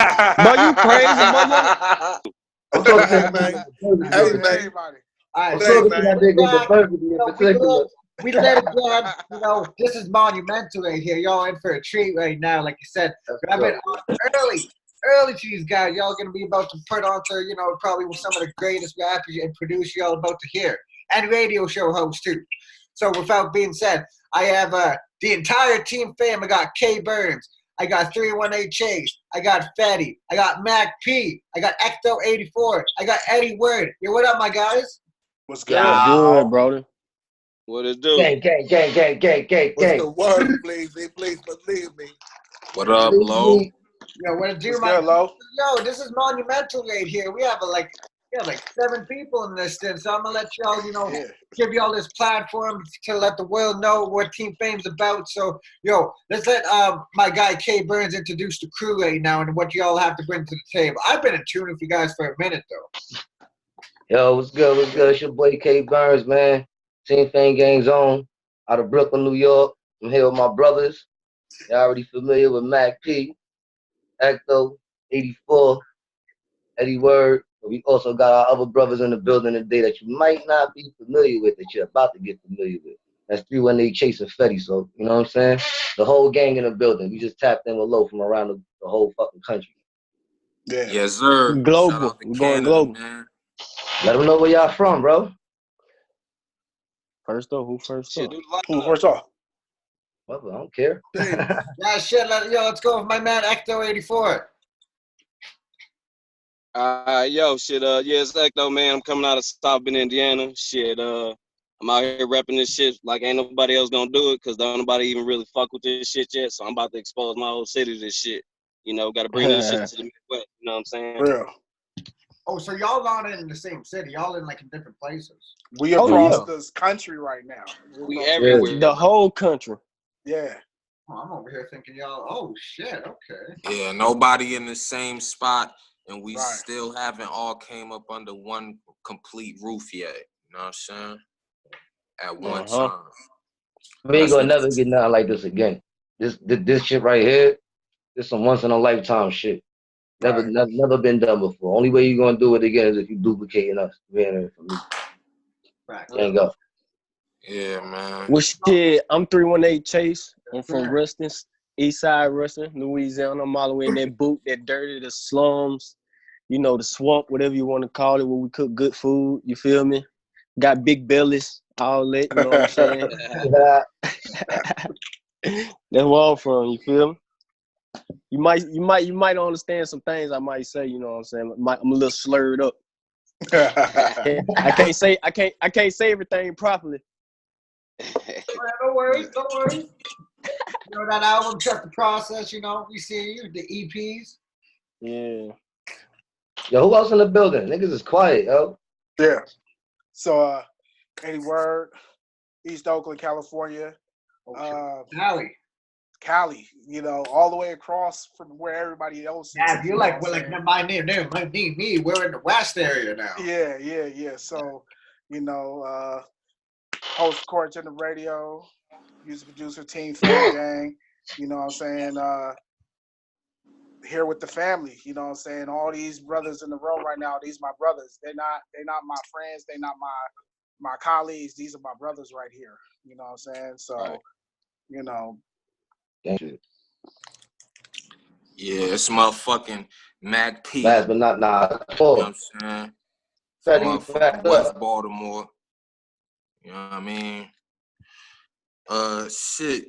Boy, you crazy, mother. I'm talking to Hey my man, nigga perfectly hey in Talking to man, particular. everybody. All right, I'm hey so talking to my man. we're nigga back. perfectly in We particular. good. We lit again. This is monumental right here. Y'all in for a treat right now. Like you said, That's I've been what's up, on early to these guys. Y'all gonna be about to put on to, probably some of the greatest rappers and producers y'all about to hear, and radio show hosts too. So without being said, I have the entire team fam. I got K Burns. I got 318 Chase. I got Fetty. I got Mac P. I got Ecto84. I got Eddie Word. Yo, what up, my guys? What's good? What's good, brother? What it do? Gang, gang, gang, gang, gang, gang, What's gang. the word, please? Please believe me. What up, Believe Lo? me, Yo, what it do, What's my good, Lo? Yo, this is monumental right here. We have like 7 people in this thing, so I'm gonna let y'all, Yeah. give y'all this platform to let the world know what Team Fame's about. So, let's let my guy K Burns introduce the crew right now and what y'all have to bring to the table. I've been in tune with you guys for a minute though. yo, what's good? What's good? It's your boy K Burns, man. Team Fang Gang Zone out of Brooklyn, New York. I'm here with my brothers. Y'all already familiar with Mac P, Ecto, 84, Eddie Word. But we also got our other brothers in the building today that you might not be familiar with, that you're about to get familiar with. That's 318 Chase and Fetty. So, you know what I'm saying? The whole gang in the building. We just tapped in with Low from around the whole fucking country. Yeah. Yes, sir. Shout Global. out to We're going Canada, global. man. Let them know where y'all from, bro. First up, who first Shit, up? do the Who lineup. first off? Well, I don't care. Hey, Yeah, shit, let's go with my man Ecto84. Yo, shit, yeah, it's Ecto, man. I'm coming out of South Bend, Indiana. Shit, I'm out here repping this shit like ain't nobody else gonna do it, cause don't nobody even really fuck with this shit yet. So I'm about to expose my whole city to this shit. Gotta bring this shit to the Midwest. You know what I'm saying? real. Oh, so y'all not in the same city. Y'all in like in different places. We Oh, across yeah. this country right now. We across- everywhere. The whole country. Yeah. Oh, I'm over here thinking y'all, oh shit, okay. Yeah, nobody in the same spot, and we Right. still haven't all came up under one complete roof yet. You know what I'm saying? At one Uh-huh. time. We ain't That's gonna what never get nothing like this again. This shit right here, this some once in a lifetime shit. Never, Right. never been done before. Only way you gonna do it again is if you duplicating us. Man, for me, Right. can't go. Yeah, man. Well, shit, I'm 318 Chase. I'm from Yeah. Ruston, East Side Ruston, Louisiana. I'm all the way in that boot, that dirty, the slums, the swamp, whatever you want to call it, where we cook good food. You feel me? Got big bellies, all that, you know what I'm saying? That's where I'm from, you feel me? You might understand some things I might say, you know what I'm saying? I'm a little slurred up. I can't say everything properly. No worries, no worries. That album, Trust the Process, we see you, the EPs. Yeah. Yo, who else in the building? Niggas is quiet, yo. Yeah. So, Eddie Word, East Oakland, California. Howie. Cali, all the way across from where everybody else is. Yeah, you're like, we're like, my name, me. We're in the West area now. Yeah. So, host Court in the radio, music producer, Team Fan Gang, you know what I'm saying? Here with the family, you know what I'm saying? All these brothers in the room right now, these my brothers. They're not my friends, they're not my colleagues. These are my brothers right here. You know what I'm saying? So, Right. Gang shit. Yeah, it's motherfucking Mac P. Last but not You know what I'm saying? Motherfucking West Baltimore. You know what I mean? Shit.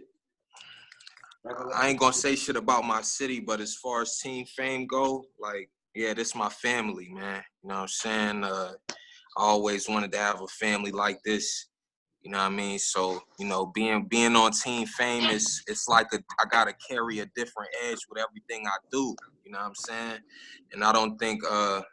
I ain't gonna say shit about my city, but as far as Team Fame go, like, yeah, this my family, man. You know what I'm saying? I always wanted to have a family like this. You know what I mean? So, being on Team Fame it's like I gotta carry a different edge with everything I do. You know what I'm saying? And I don't think a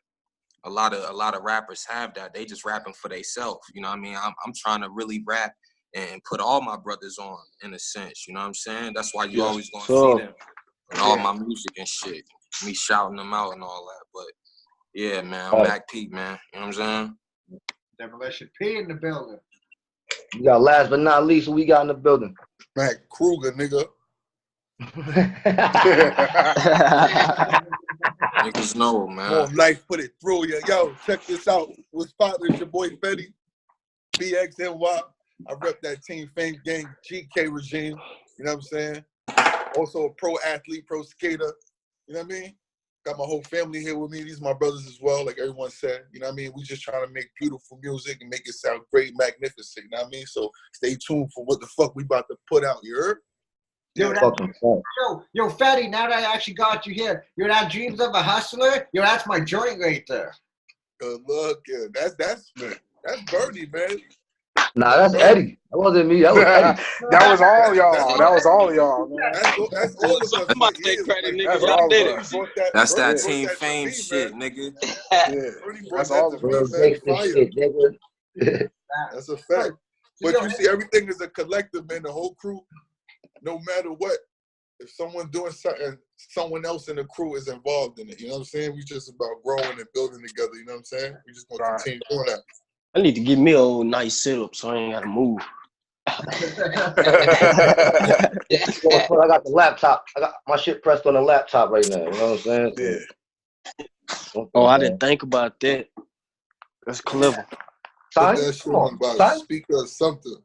lot of rappers have that. They just rapping for themselves. You know what I mean? I'm trying to really rap and put all my brothers on, in a sense. You know what I'm saying? That's why you always gonna see them in all my music and shit. Me shouting them out and all that. But yeah, man, I'm Mac P, man. You know what I'm saying? Demolition P in the building. We got last but not least, who we got in the building? Matt Kruger, nigga. Niggas know, More man. life put it through you. Yo, check this out. What's poppin'? It's your boy Fetty, BXNY. I rep that Team Fame Gang GK regime. You know what I'm saying? Also a pro athlete, pro skater. You know what I mean? Got my whole family here with me. These are my brothers as well, like everyone said. You know what I mean? We just trying to make beautiful music and make it sound great, magnificent. You know what I mean? So stay tuned for what the fuck we about to put out. You heard? Yo, Fucking fun. yo, Fatty, now that I actually got you here, you're that Dreams of a Hustler? Yo, that's my joint right there. Good luck. Yeah, that's Bernie, man. Nah, that's Eddie. That wasn't me. That was Eddie. That was all y'all. That was all y'all, man. That's all of us. Somebody Yeah, take credit, like, nigga. That's Y'all all did of it. us. That's that Bernie Team brought that to Fame me, shit, man. nigga. Yeah. Bernie brought That's that all to of me, Real us. man. gangster Fire. shit, nigga. That's a fact. But Yo, you see, everything is a collective, man. The whole crew, no matter what, if someone doing something, someone else in the crew is involved in it. You know what I'm saying? We just about growing and building together. You know what I'm saying? We just gonna Right. continue doing that. I need to get me a old nice setup so I ain't gotta move. Well, I got the laptop. I got my shit pressed on the laptop right now. You know what I'm saying? Yeah. Oh, I didn't think about that. That's clever. Put Son, that shit come on on, about a son. speaker or something.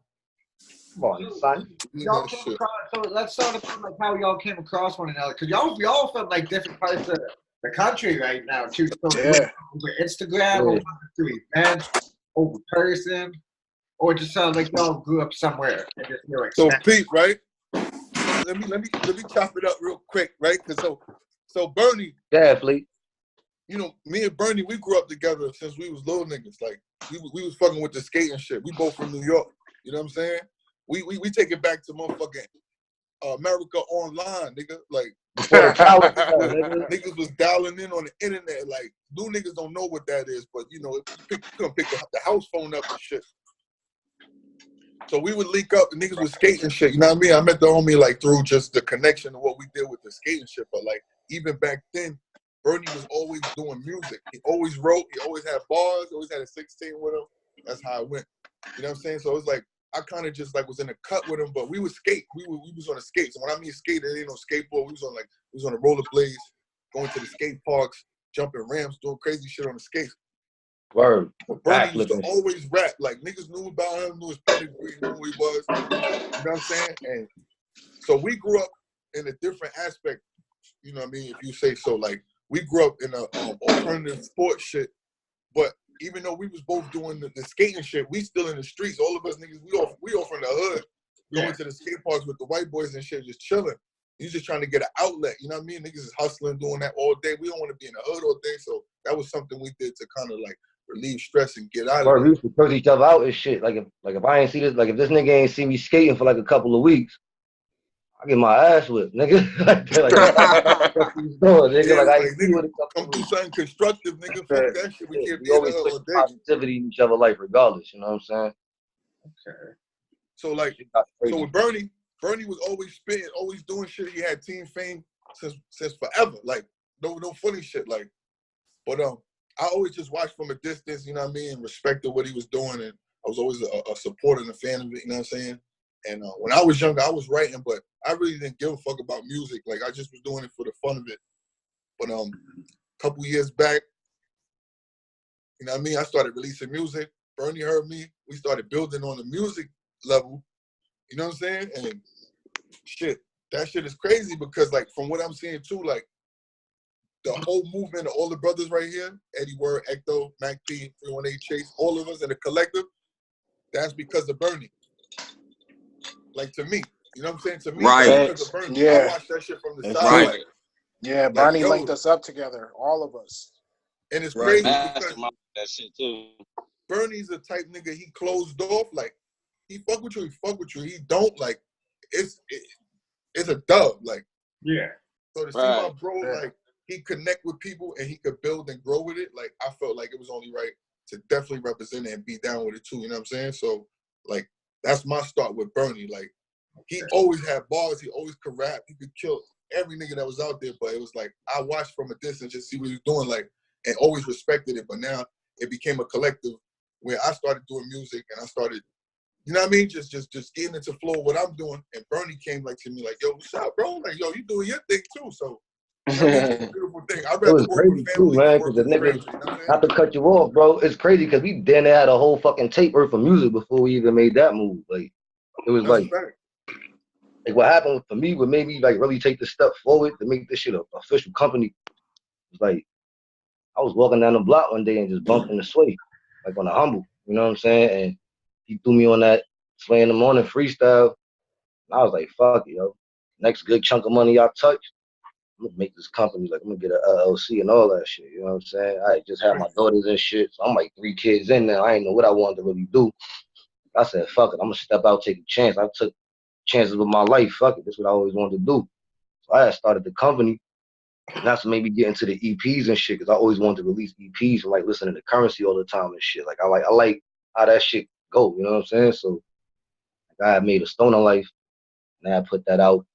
Come on, son. Do y'all that came shit. across, so let's start about like how y'all came across one another, because y'all from like different parts of the country right now too. So Yeah. over Instagram, over through events, over person, or it just sounds like y'all grew up somewhere and just knew it. So Pete, right? Let me chop it up real quick, right? Cause so Bernie, Yeah, Fleet. you know, me and Bernie, we grew up together since we was little niggas. Like we was fucking with the skating shit. We both from New York. You know what I'm saying? We take it back to motherfucking America Online, nigga. Like niggas was dialing in on the internet. Like new niggas don't know what that is, but you know, you couldn't pick the house phone up and shit. So we would link up, and niggas was skating shit. You know what I mean? I met the homie like through just the connection of what we did with the skating shit. But like even back then, Bernie was always doing music. He always wrote. He always had bars. Always had a 16 with him. That's how it went. You know what I'm saying? So it was like I kind of just like was in a cut with him, but we would skate. We was on a skate. So when I mean skate, it ain't no skateboard. We was on the rollerblades, going to the skate parks, jumping ramps, doing crazy shit on the skates. Word. Bernie used to always rap. Like niggas knew about him, knew his pedigree, knew who he was. You know what I'm saying? And so we grew up in a different aspect. You know what I mean? If you say so, like we grew up in a alternative sports shit. But even though we was both doing the skating shit, we still in the streets. All of us niggas, we all from the hood. Going to the skate parks with the white boys and shit, just chilling. You just trying to get an outlet. You know what I mean? Niggas is hustling, doing that all day. We don't want to be in the hood all day. So that was something we did to kind of like relieve stress and get out of it. We used to curse each other out and shit. Like if I ain't see this, like if this nigga ain't see me skating for like a couple of weeks, I get my ass whipped, nigga. Nigga, come do something constructive, nigga. Fuck that shit. We can't be in the hood all day. Positivity in each other's life, regardless. You know what I'm saying? Okay. So like, so with Bernie was always spitting, always doing shit. He had Team Fame since forever. Like no funny shit. Like, but I always just watched from a distance. You know what I mean? And respected what he was doing, and I was always a supporter and a fan of it. You know what I'm saying? And when I was younger, I was writing, but I really didn't give a fuck about music. Like I just was doing it for the fun of it. But a couple years back, you know what I mean? I started releasing music. Bernie heard me. We started building on the music level. You know what I'm saying? And shit, that shit is crazy because like from what I'm seeing too, like the whole movement of all the brothers right here, Eddie Word, Ecto, Mac P, 318 Chase, all of us in the collective, that's because of Bernie. Like to me, you know what I'm saying? To me, Right. because of Bernie. Yeah. I watched that shit from the That's side. right. Like, Yeah, Bernie yo, linked us up together, all of us. and it's right. crazy because That shit too. Bernie's a type nigga, he closed off. Like, he fuck with you. He don't, like, it's a dub. Like, Yeah. so to see my Right. bro, like, he connect with people and he could build and grow with it, like, I felt like it was only right to definitely represent it and be down with it too, you know what I'm saying? So, like, that's my start with Bernie. Like, he always had bars, he always could rap, he could kill every nigga that was out there, but it was like, I watched from a distance, just see what he was doing, like, and always respected it, but now it became a collective where I started doing music and I started, you know what I mean? Just getting into flow of what I'm doing, and Bernie came like to me like, yo, what's up, bro? Like, yo, you doing your thing too, so That was a beautiful thing. I'd It rather was work crazy with too, family man, than because work the with niggas, strangers. You know what I'm saying? not to cut you off, bro, it's crazy because we then had a whole fucking tape worth of music before we even made that move. Like, it was That's a like fact. what happened for me, what made me like really take the step forward to make this shit an official company was like, I was walking down the block one day and just bumped into Sway, like on a humble, you know what I'm saying? And he threw me on that Sway in the Morning freestyle. And I was like, fuck it, yo. Next good chunk of money I touch, I'm gonna make this company, like I'm gonna get an LLC and all that shit, you know what I'm saying? I just had my daughters and shit, so I'm like 3 kids in there. I didn't know what I wanted to really do. I said, fuck it, I'm gonna step out, take a chance. I took chances with my life, fuck it, that's what I always wanted to do. So I had started the company. And that's maybe get into the EPs and shit, because I always wanted to release EPs and like listening to Currency all the time and shit. Like I like how that shit go, you know what I'm saying? So like, I had made a Stoner Life, and I had put that out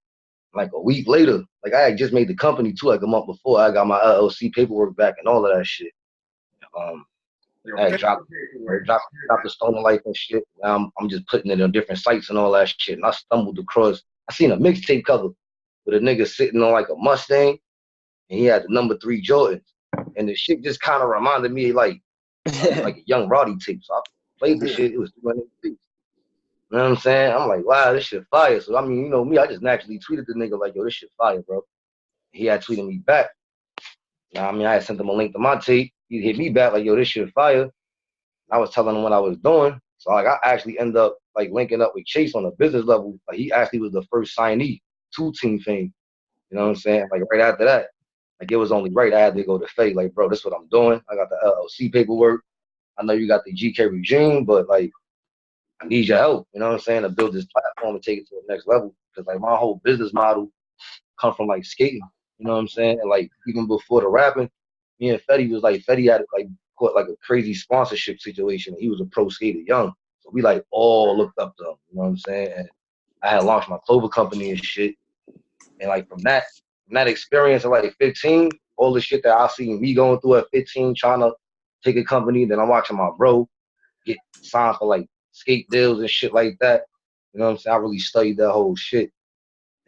like a week later. Like I had just made the company too, like a month before. I got my LLC paperwork back and all of that shit. I had dropped the Stoner Life and shit. Now I'm just putting it on different sites and all that shit. And I stumbled across, I seen a mixtape cover with a nigga sitting on like a Mustang, and he had the number 3 Jordans. And the shit just kind of reminded me like a Young Roddy tape. So I played the shit. It was 200 beats. You know what I'm saying? I'm like, wow, this shit fire. So I mean, you know me, I just naturally tweeted the nigga like, yo, this shit fire, bro. He had tweeted me back. I mean, I had sent him a link to my tape. He hit me back like, yo, this shit fire. I was telling him what I was doing. So like I actually ended up like linking up with Chase on a business level. Like he actually was the first signee to Team Fame. You know what I'm saying? Like right after that, like it was only right. I had to go to Faye. Like, bro, this is what I'm doing. I got the LLC paperwork. I know you got the GK regime, but like I need your help. You know what I'm saying? To build this platform and take it to the next level. Because like my whole business model come from like skating. You know what I'm saying? And like even before the rapping, me and Fetty was like Fetty had like caught like a crazy sponsorship situation. He was a pro skater young. So we like all looked up to him. You know what I'm saying? And I had launched my Clover company and shit. And like from that experience at like 15, all the shit that I seen me going through at 15, trying to take a company, then I'm watching my bro get signed for like skate deals and shit like that. You know what I'm saying? I really studied that whole shit.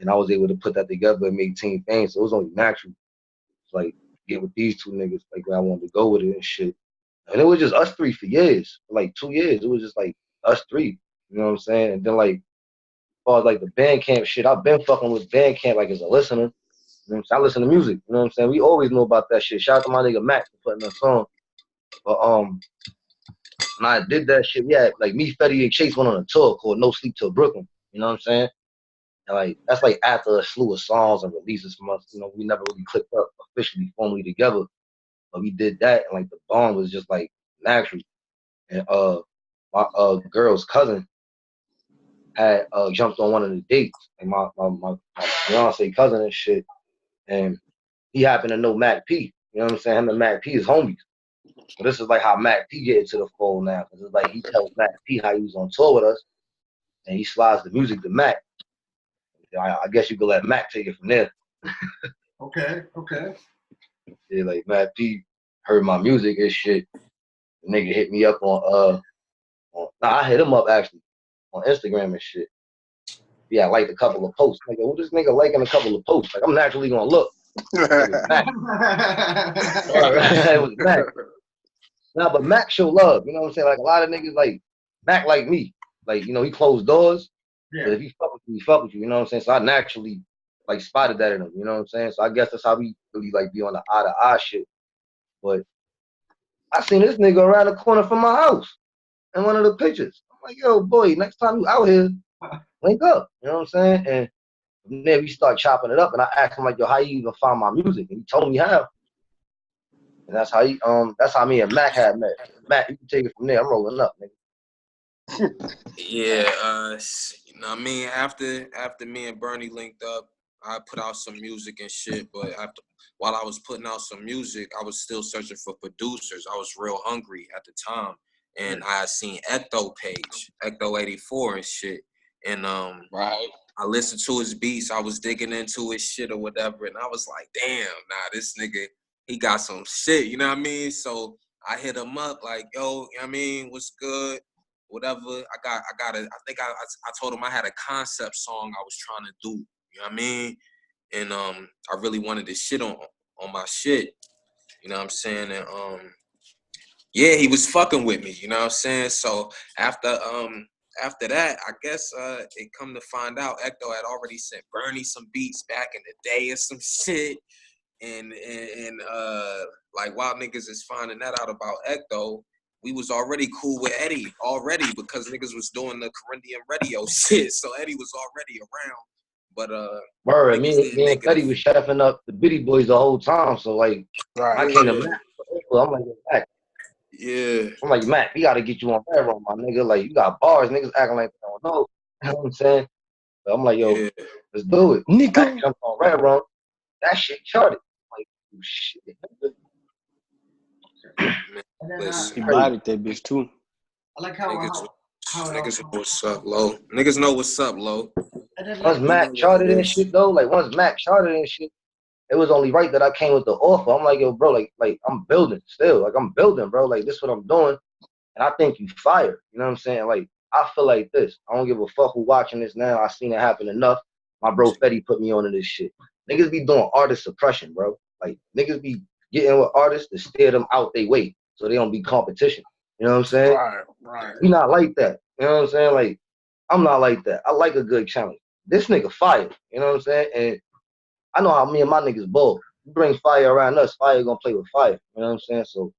And I was able to put that together and make Team Fame. So it was only natural to like get with these 2 niggas, like where I wanted to go with it and shit. And it was just us 3 for years. For like 2 years. It was just like us 3. You know what I'm saying? And then like as far as like the Bandcamp shit, I've been fucking with Bandcamp like as a listener. You know what I'm saying? I listen to music. You know what I'm saying? We always know about that shit. Shout out to my nigga Max for putting us on. But when I did that shit, we had like me, Fetty, and Chase went on a tour called No Sleep Till Brooklyn. You know what I'm saying? And like that's like after a slew of songs and releases from us. You know, we never really clicked up officially, formally together. But we did that, and like the bond was just like natural. And my girl's cousin had jumped on one of the dates, and my fiance cousin and shit, and he happened to know Mac P. You know what I'm saying? Him and Mac P is homies. So this is like how Mac P get into the fold now. Cause it's like he tells Mac P how he was on tour with us, and he slides the music to Mac. I guess you could let Mac take it from there. Okay. Yeah, like Mac P heard my music and shit. The nigga hit me up on I hit him up actually on Instagram and shit. Yeah, I liked a couple of posts. Like, well, this nigga liking a couple of posts. Like, I'm naturally gonna look. It was Mac. It was Mac. Nah, but Mac show love. You know what I'm saying? Like a lot of niggas like Mac like me. Like, you know, he closed doors. Yeah. But if he fuck with you, he fuck with you. You know what I'm saying? So I naturally like spotted that in him. You know what I'm saying? So I guess that's how we really like be on the eye to eye shit. But I seen this nigga around the corner from my house in one of the pictures. I'm like, yo, boy, next time you out here, link up. You know what I'm saying? And from there we start chopping it up. And I asked him like, yo, how you even find my music? And he told me how. And that's how me and Mac had met. Mac, you can take it from there. I'm rolling up, nigga. Yeah, you know what I mean? After me and Bernie linked up, I put out some music and shit, but while I was putting out some music, I was still searching for producers. I was real hungry at the time. And I had seen Ecto page, Ecto 84 and shit. And right. I listened to his beats. I was digging into his shit or whatever. And I was like, damn, nah, this nigga, he got some shit, you know what I mean? So I hit him up like, yo, you know what I mean? What's good? Whatever. I told him I had a concept song I was trying to do. You know what I mean? and I really wanted to shit on my shit. You know what I'm saying? And yeah, he was fucking with me. You know what I'm saying? So after that, I guess it come to find out Ecto had already sent Bernie some beats back in the day or some shit. And like while niggas is finding that out about Ecto, we was already cool with Eddie already because niggas was doing the Corinthian radio shit. So Eddie was already around. But Word, me and Fetty was chefing up the Bitty Boys the whole time. So like I came to Mac, I'm like, Mac. Yeah. I'm like, Mac, we gotta get you on Red Room, my nigga. Like you got bars, niggas acting like they don't know. You know what I'm saying? So I'm like, yo, let's do it. Mac jumped on Red Room. That shit charted. I'm like, oh, shit. He bodied that bitch too. I like how niggas know what's up, Low. Niggas know what's up, Low. Once Mac charted and shit though, like once Mac charted and shit, it was only right that I came with the offer. I'm like, yo, bro, like I'm building still. Like I'm building, bro. Like this is what I'm doing. And I think you fire. You know what I'm saying? Like, I feel like this. I don't give a fuck who watching this now. I seen it happen enough. My bro Fetty put me onto this shit. Niggas be doing artist suppression, bro. Like niggas be getting with artists to steer them out they way so they don't be competition. You know what I'm saying? Right. We not like that. You know what I'm saying? Like, I'm not like that. I like a good challenge. This nigga fire. You know what I'm saying? And I know how me and my niggas ball. You bring fire around us, fire gonna play with fire. You know what I'm saying? So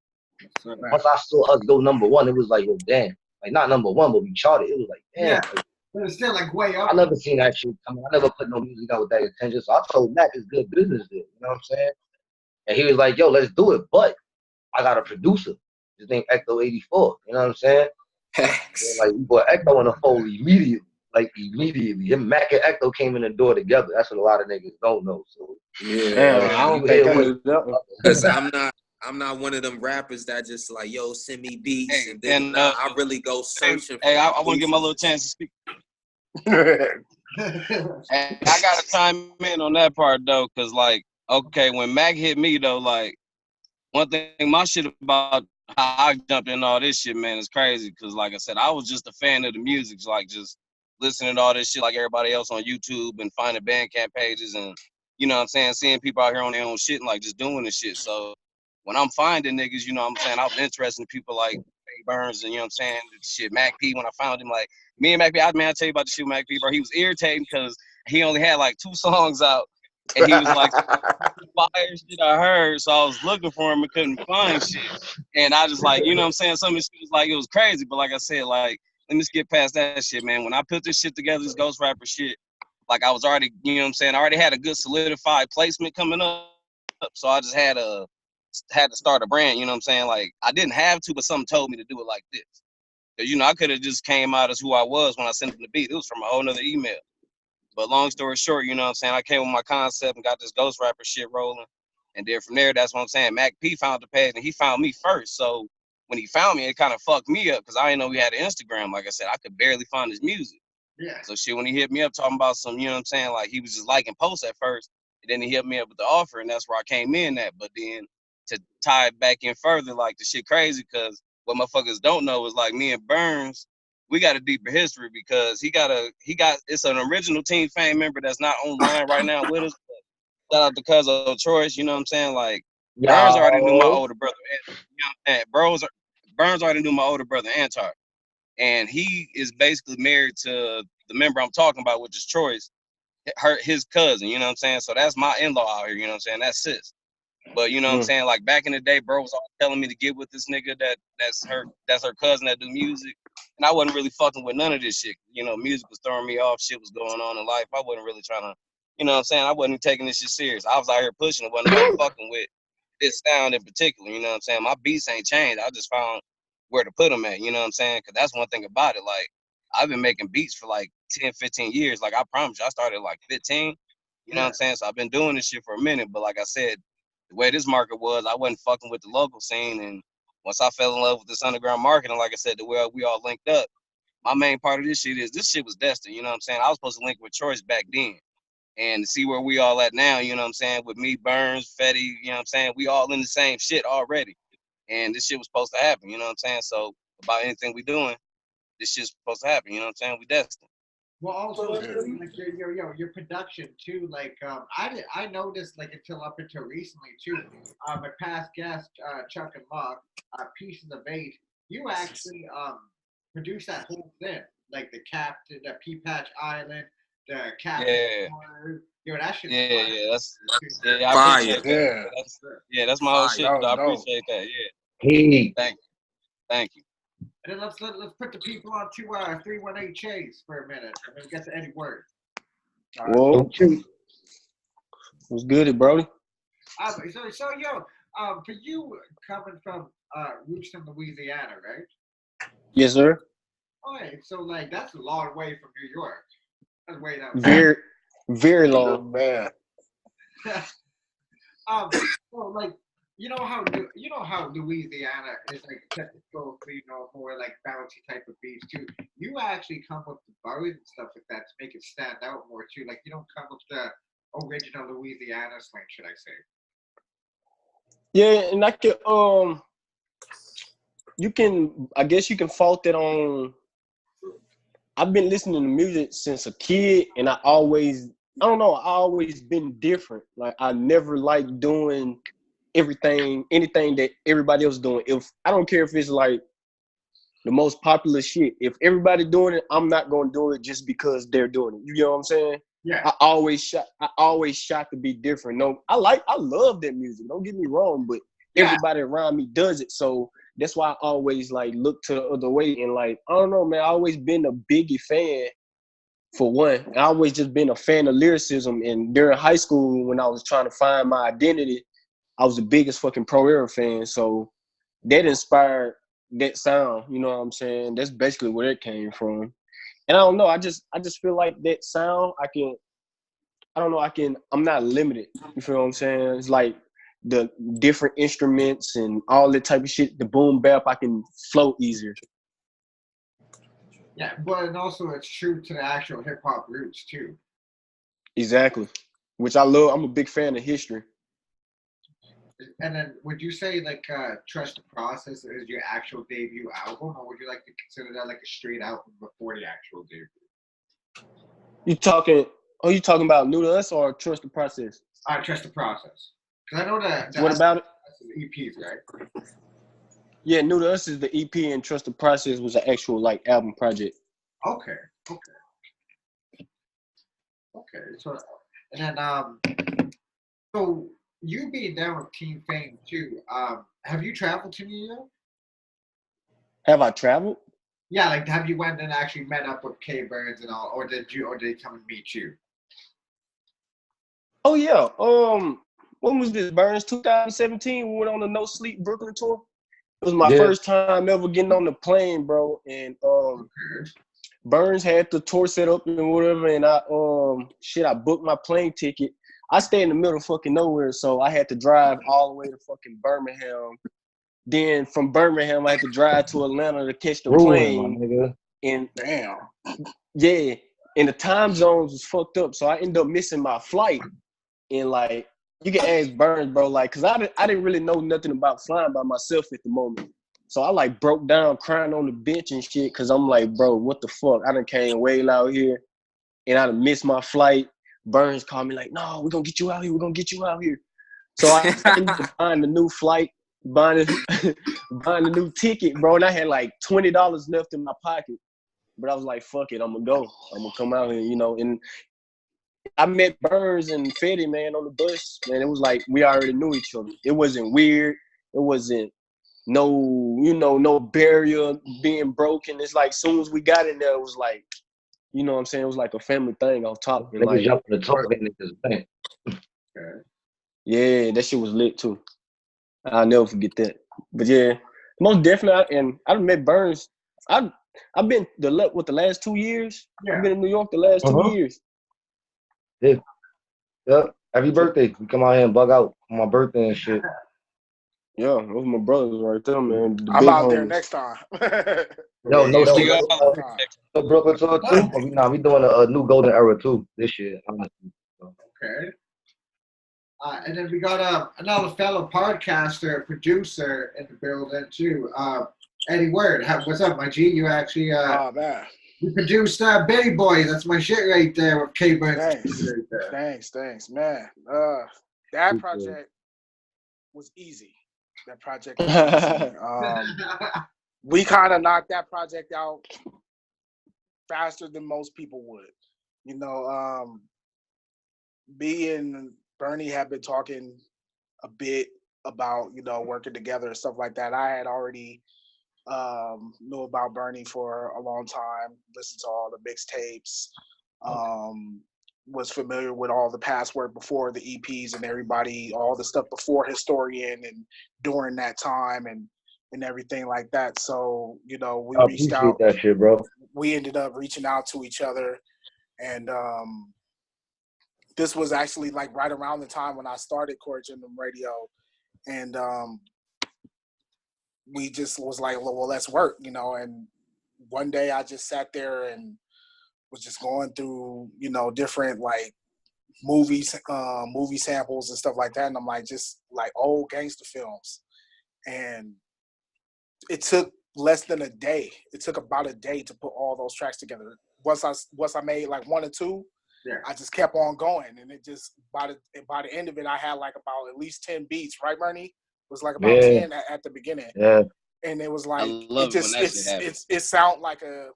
once I saw us go #1, it was like, oh damn. Like not #1, but we charted. It was like, damn. Yeah. Like, but it's still like way up. I never seen that shit. I mean, I never put no music out with that intention. So I told Mac it's good business there. You know what I'm saying? And he was like, yo, let's do it. But I got a producer. His name Ecto84. You know what I'm saying? Like we brought Ecto in the fold immediately. Like immediately. Him, Mac and Ecto came in the door together. That's what a lot of niggas don't know. So yeah, I don't think I knew that one. Because I'm not one of them rappers that just like, yo, send me beats and then I really go searching. Hey, I want to give my little chance to speak. And I gotta chime in on that part though, cause like, okay, when Mac hit me though, like one thing, my shit about how I jumped in all this shit, man, is crazy. Cause like I said, I was just a fan of the music, like just listening to all this shit like everybody else on YouTube and finding Bandcamp pages and you know what I'm saying, seeing people out here on their own shit and like just doing this shit. So when I'm finding niggas, you know what I'm saying, I was interested in people like Big Burns and you know what I'm saying, shit, Mac P. When I found him, like me and Mac P, I tell you about the shit with Mac P, bro. He was irritating because he only had like 2 songs out. And he was like, fire shit I heard, so I was looking for him and couldn't find shit. And I just like, you know what I'm saying? Some of this shit was like, it was crazy. But like I said, like, let me skip past that shit, man. When I put this shit together, this Ghost Rapper shit, like I was already, you know what I'm saying? I already had a good solidified placement coming up. So I just had to start a brand, you know what I'm saying? Like, I didn't have to, but something told me to do it like this. Cause, you know, I could have just came out as who I was when I sent him the beat. It was from a whole nother email. But long story short, you know what I'm saying? I came with my concept and got this Ghost Rapper shit rolling. And then from there, that's what I'm saying. Mac P found the page and he found me first. So when he found me, it kind of fucked me up because I didn't know he had an Instagram. Like I said, I could barely find his music. Yeah. So shit, when he hit me up talking about some, you know what I'm saying? Like he was just liking posts at first. And then he hit me up with the offer and that's where I came in at. But then to tie it back in further, like the shit crazy because what motherfuckers don't know is like me and Burns, we got a deeper history because he got it's an original Team Fame member that's not online right now with us. Shout out to Cuzzo Choice, you know what I'm saying? Like Burns already knew my older brother. You know what I'm saying? Burns already knew my older brother Antar. And he is basically married to the member I'm talking about, which is Choice, his cousin, you know what I'm saying? So that's my in-law out here, you know what I'm saying? That's sis. But you know what I'm saying? Like back in the day, bro was always telling me to get with this nigga that's her cousin that do music. And I wasn't really fucking with none of this shit. You know, music was throwing me off, shit was going on in life. I wasn't really trying to, you know what I'm saying? I wasn't taking this shit serious. I was out here pushing it, wasn't nobody fucking with this sound in particular, you know what I'm saying? My beats ain't changed. I just found where to put them at, you know what I'm saying? Cause that's one thing about it. Like I've been making beats for like 10, 15 years. Like I promise you, I started at like 15. You know what I'm saying? So I've been doing this shit for a minute. But like I said, the way this market was, I wasn't fucking with the local scene. And once I fell in love with this underground market, and like I said, the way we all linked up, my main part of this shit was destined. You know what I'm saying? I was supposed to link with Choice back then. And to see where we all at now, you know what I'm saying? With me, Burns, Fetty, you know what I'm saying? We all in the same shit already. And this shit was supposed to happen, you know what I'm saying? So about anything we doing, this shit's supposed to happen, you know what I'm saying? We destined. Well, also like your production too. Like I noticed like up until recently too. My past guest Chuck and Mark, Pieces of Eight. You actually produced that whole thing, like the Captain, the Pea Patch Island, the Captain. Yeah. Yo, that shit's Yeah, I Fire. appreciate that. That's my whole shit. Fire. I appreciate that. Yeah. Hey. Thank you. And then let's put the people on to 318 Chase for a minute, and then get to Eddie Word. Whoa. What's good, Brody? So yo, for you coming from Houston, Louisiana, right? Yes, sir. Okay, so like that's a long way from New York. That's way down. Very, very long. Man. So like you know how Louisiana is like typical, more like bouncy type of beats too. You actually come with the bars and stuff like that to make it stand out more too. Like you don't come with the original Louisiana slang, should I say? Yeah, and I can I guess you can fault it on. I've been listening to music since a kid, and I always been different. Like I never liked doing anything that everybody else doing. If I don't care if it's like the most popular shit, if everybody doing it, I'm not gonna do it just because they're doing it. You know what I'm saying? Yeah. I always shot to be different. No, I love that music. Don't get me wrong, but everybody around me does it. So that's why I always like look to the other way. And like, I don't know, man, I always been a Biggie fan for one. I always just been a fan of lyricism. And during high school, when I was trying to find my identity, I was the biggest fucking Pro Era fan. So that inspired that sound. You know what I'm saying? That's basically where it came from. And I don't know, I just feel like that sound, I'm not limited. You feel what I'm saying? It's like the different instruments and all that type of shit, the boom bap, I can flow easier. Yeah, but and also it's true to the actual hip hop roots too. Exactly. Which I love. I'm a big fan of history. And then would you say like Trust the Process is your actual debut album, or would you like to consider that like a straight album before the actual debut? You talking about New to Us or Trust the Process? Trust the Process. Because I know that what about it? EPs, right? Yeah, New to Us is the EP, and Trust the Process was an actual like album project. Okay. So and then so you being down with Team Fame too, have you traveled to New York? Have I traveled? Yeah, like have you went and actually met up with K Burns and all, or did they come and meet you? Oh yeah. When was this? Burns 2017. We went on the No Sleep Brooklyn tour. It was my first time ever getting on the plane, bro. And Burns had the tour set up and whatever, and I booked my plane ticket. I stay in the middle of fucking nowhere, so I had to drive all the way to fucking Birmingham. Then from Birmingham, I had to drive to Atlanta to catch the plane. And damn. Yeah, and the time zones was fucked up, so I ended up missing my flight. And like, you can ask Burns, bro, like, cause I didn't really know nothing about flying by myself at the moment. So I like broke down crying on the bench and shit, cause I'm like, bro, what the fuck? I done came way out here, and I done missed my flight. Burns called me like, no, we're gonna get you out here. We're gonna get you out here. So I ended up buying the new flight, buying the new ticket, bro. And I had like $20 left in my pocket. But I was like, fuck it, I'm gonna go. I'm gonna come out here, you know. And I met Burns and Fetty, man, on the bus. Man, it was like we already knew each other. It wasn't weird. It wasn't no barrier being broken. It's like as soon as we got in there, it was like, you know what I'm saying? It was like a family thing off top. They was jumping the top of it. Yeah, that shit was lit too. I'll never forget that. But yeah, most definitely. And I've met Burns. I've been the last 2 years. Yeah. I've been in New York the last 2 years. Yeah. Happy birthday. We come out here and bug out on my birthday and shit. Yeah, those are my brothers right there, man. I'm out there next time. No Brooklyn tour too. We doing a new golden era too this year. Okay. And then we got another fellow podcaster, producer in the building too. Eddie Word, what's up, my G? You actually oh man, We produced Bitty Boy. That's my shit right there with K Burns. Thanks, man. That project was easy. That project was easy. We kind of knocked that project out faster than most people would. You know, me and Bernie have been talking a bit about, you know, working together and stuff like that. I had already knew about Bernie for a long time, listened to all the mixtapes, was familiar with all the past work before the EPs and everybody, all the stuff before Historian and during that time and everything like that. So, you know, we reached out. That shit, bro. We ended up reaching out to each other, and this was actually like right around the time when I started Core Gym Radio, and we just was like, well, let's work, you know. And one day I just sat there and was just going through, you know, different like movie samples and stuff like that, and I'm like, just like old gangster films, and it took less than a day. It took about a day to put all those tracks together. Once I made like one or two, I just kept on going, and it just by the end of it, I had like about at least 10 beats, right, Bernie? It was like about 10 at the beginning. Yeah. And it was like it sounded like a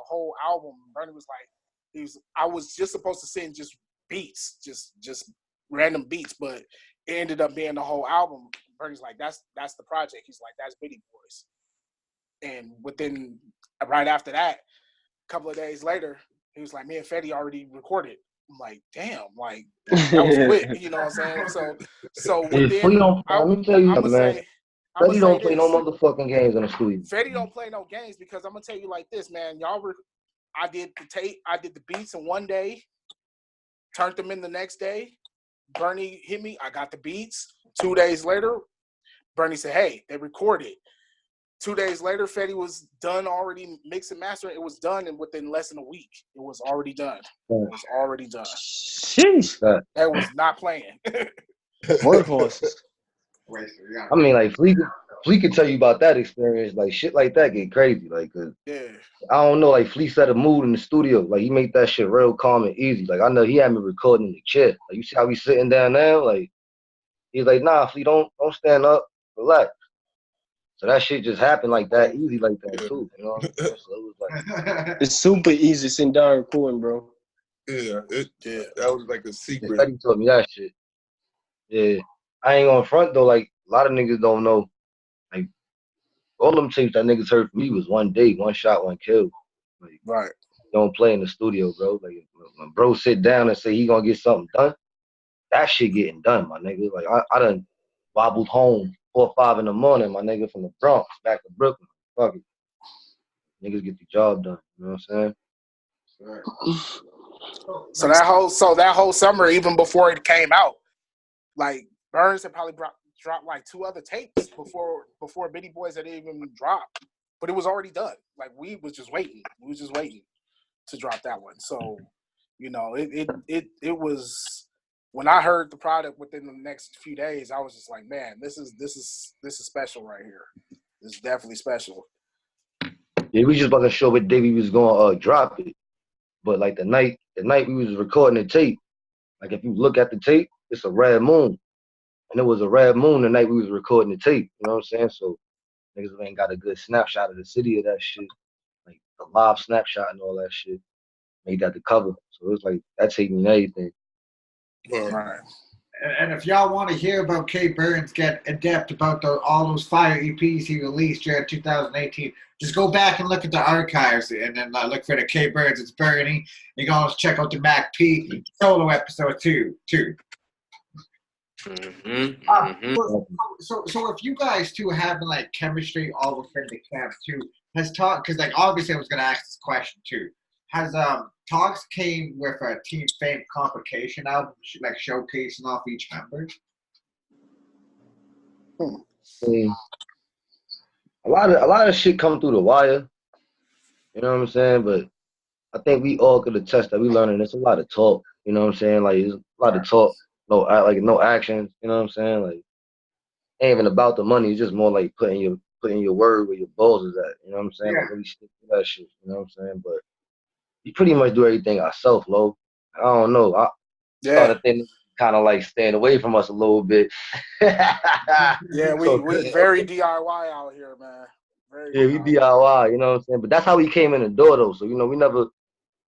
whole album. Bernie was like, I was just supposed to sing just beats, just random beats, but it ended up being the whole album. Bernie's like, that's the project. He's like, that's Bitty Boys. And within right after that, a couple of days later, he was like, me and Fetty already recorded. I'm like, damn, like that was quick, you know what I'm saying? So within, let me tell you something, man. Fetty don't play no motherfucking games in the studio. Fetty don't play no games because I'm gonna tell you like this, man. I did the tape, I did the beats in one day, turned them in the next day. Bernie hit me, I got the beats. 2 days later, Bernie said, hey, they recorded. 2 days later, Fetty was done already mixing and mastering. It was done within less than a week. It was already done. Sheesh. That was not playing. Workhorses. I mean, like, Flea could tell you about that experience. Like, shit like that get crazy. Like, I don't know, like, Flea set a mood in the studio. Like, he made that shit real calm and easy. Like, I know he had me recording in the chair. Like, you see how we sitting down now? Like, he's like, nah, Flea, don't stand up. Relax. So that shit just happened like that, easy like that, too. You know what I'm saying? So it was like... It's super easy sitting down recording, bro. Yeah, that was like a secret. Fetty told me that shit. Yeah. I ain't gonna front though, like a lot of niggas don't know. Like all them tapes that niggas heard from me was one day, one shot, one kill. Like, right. Don't play in the studio, bro. Like when bro sit down and say he gonna get something done, that shit getting done, my nigga. Like I done wobbled home 4 or 5 in the morning, my nigga, from the Bronx back to Brooklyn. Fuck it. Niggas get the job done. You know what I'm saying? Right. So that whole summer, even before it came out, like Burns had probably dropped like 2 other tapes before Bitty Boys had even dropped, but it was already done. Like we was just waiting. We was just waiting to drop that one. So, you know, it was when I heard the product within the next few days, I was just like, man, this is special right here. This is definitely special. Yeah, we just wasn't sure what day we was gonna drop it, but like the night we was recording the tape, like if you look at the tape, it's a red moon. And it was a red moon the night we was recording the tape. You know what I'm saying? So niggas ain't got a good snapshot of the city of that shit. Like the live snapshot and all that shit. Made that the cover. So it was like that tape mean everything. Right. And if y'all want to hear about K Burns, get adept about all those fire EPs he released during 2018, just go back and look at the archives and then look for the K Burns. It's Bernie. You can also check out the Mac P solo episode too. So if you guys two are having like chemistry all within the camp too, has talk because like obviously I was gonna ask this question too. Has talks came with a Team Fame complication album, like showcasing off each member? A lot of shit come through the wire. You know what I'm saying? But I think we all could attest that we learning. There's a lot of talk. You know what I'm saying? Like there's a lot of talk. No action, you know what I'm saying? Like, ain't even about the money. It's just more like putting your word where your balls is at. You know what I'm saying? Yeah. Like really stick to that shit. You know what I'm saying? But we pretty much do everything ourselves, Lo. I don't know. I started thinking kind of like staying away from us a little bit. Yeah, we very DIY out here, man. We DIY, you know what I'm saying? But that's how we came in the door, though. So, you know,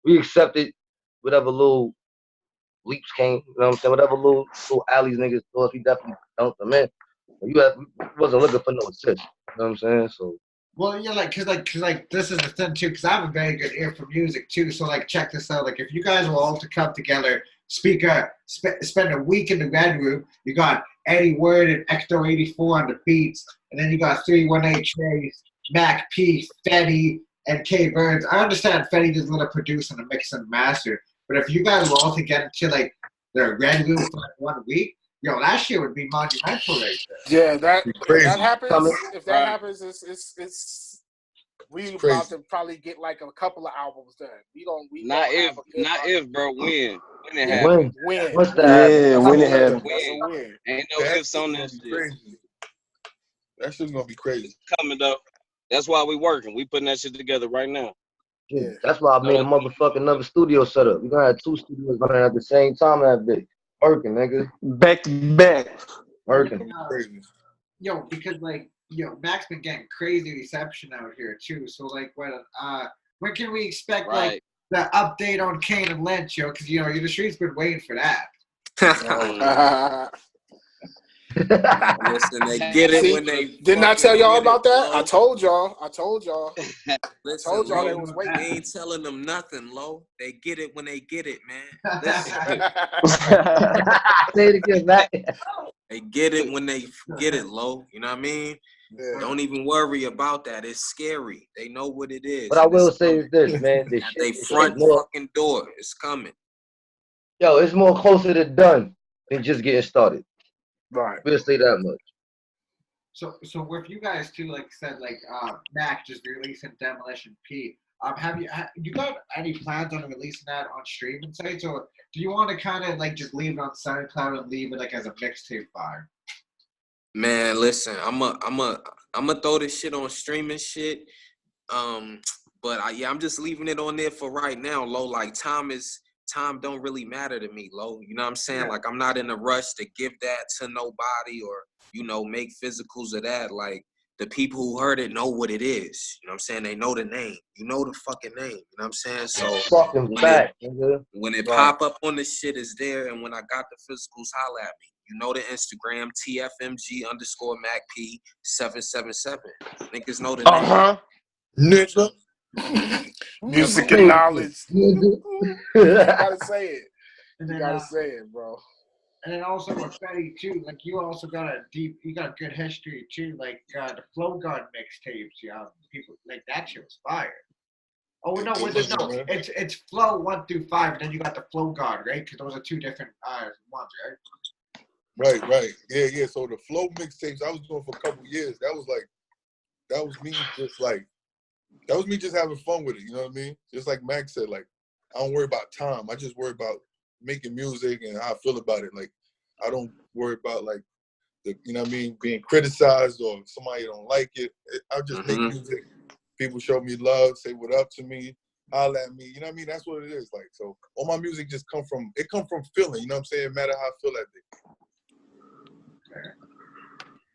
we accepted whatever little leaps came, you know what I'm saying? Whatever little alleys niggas thought, we definitely dunked them in. We wasn't looking for no assist, you know what I'm saying? So. Well, yeah, cause this is the thing too, cause I have a very good ear for music too. So like, check this out. Like, if you guys were all to come together, spend a week in the Red Room, you got Eddie Word and Ecto 84 on the beats, and then you got 318 Chase, Mac P, Fetty, and K Burns. I understand Fetty does a little produce and a mix and master, but if you guys were all to get into like the Red Room for like 1 week, yo, that shit would be monumental right there. Yeah, that happens. If that happens, it's we about to probably get like a couple of albums done. Not if, bro. When it happens. When. What's that? Yeah, when it happens. Ain't no ifs on that shit. That shit's gonna be crazy. It's coming though. That's why we working. We putting that shit together right now. Yeah. That's why I made a motherfucking another studio setup. We're gonna have 2 studios running at the same time. That bitch working, nigga. Back to back. Working. Yo, because like, Mac's been getting crazy reception out here too. So like, when can we expect like the update on Kane and Lynch, yo? Because the street's been waiting for that. Listen, they get it when they. Didn't I tell y'all about that? I told y'all. Listen, I told y'all they was waiting. They ain't telling them nothing, Lo. They get it when they get it, man. Say it again, Mac. They get it when they get it, Lo. You know what I mean? Yeah. Don't even worry about that. It's scary. They know what it is. But I will say is this, man. They front fucking door. It's coming. Yo, it's more closer to done than just getting started. Right. We'll say that much. So with you guys too, like said, like Mac just releasing Demolition P. Have you got any plans on releasing that on streaming sites, or do you want to kind of like just leave it on SoundCloud and leave it like as a mixtape file? Man, listen, I'm throw this shit on streaming shit. But I'm just leaving it on there for right now, Lo. Like time don't really matter to me, Lo. You know what I'm saying? Yeah. Like, I'm not in a rush to give that to nobody or, make physicals of that. Like, the people who heard it know what it is. You know what I'm saying? They know the name. You know the fucking name. You know what I'm saying? So when it pop up on the shit, is there. And when I got the physicals, holla at me. You know the Instagram, TFMG_MacP777. Niggas know the name. Nigga. Music and knowledge. You gotta say it. You gotta say it, bro. And then also with Fetty too, like you also got you got good history too, like the Flow God mixtapes, people like that shit was fire. Oh no, it's Flow 1 through 5, and then you got the Flow God, right? Because those are 2 different ones, right? Right. Yeah. So the Flow mixtapes I was doing for a couple years. That was me just having fun with it. You know what I mean? Just like Max said, like I don't worry about time. I just worry about making music and how I feel about it. Like I don't worry about like being criticized or if somebody don't like it. I just make music. People show me love, say what up to me, holler at me. You know what I mean? That's what it is. Like so, all my music just come from feeling. You know what I'm saying? No matter how I feel that day.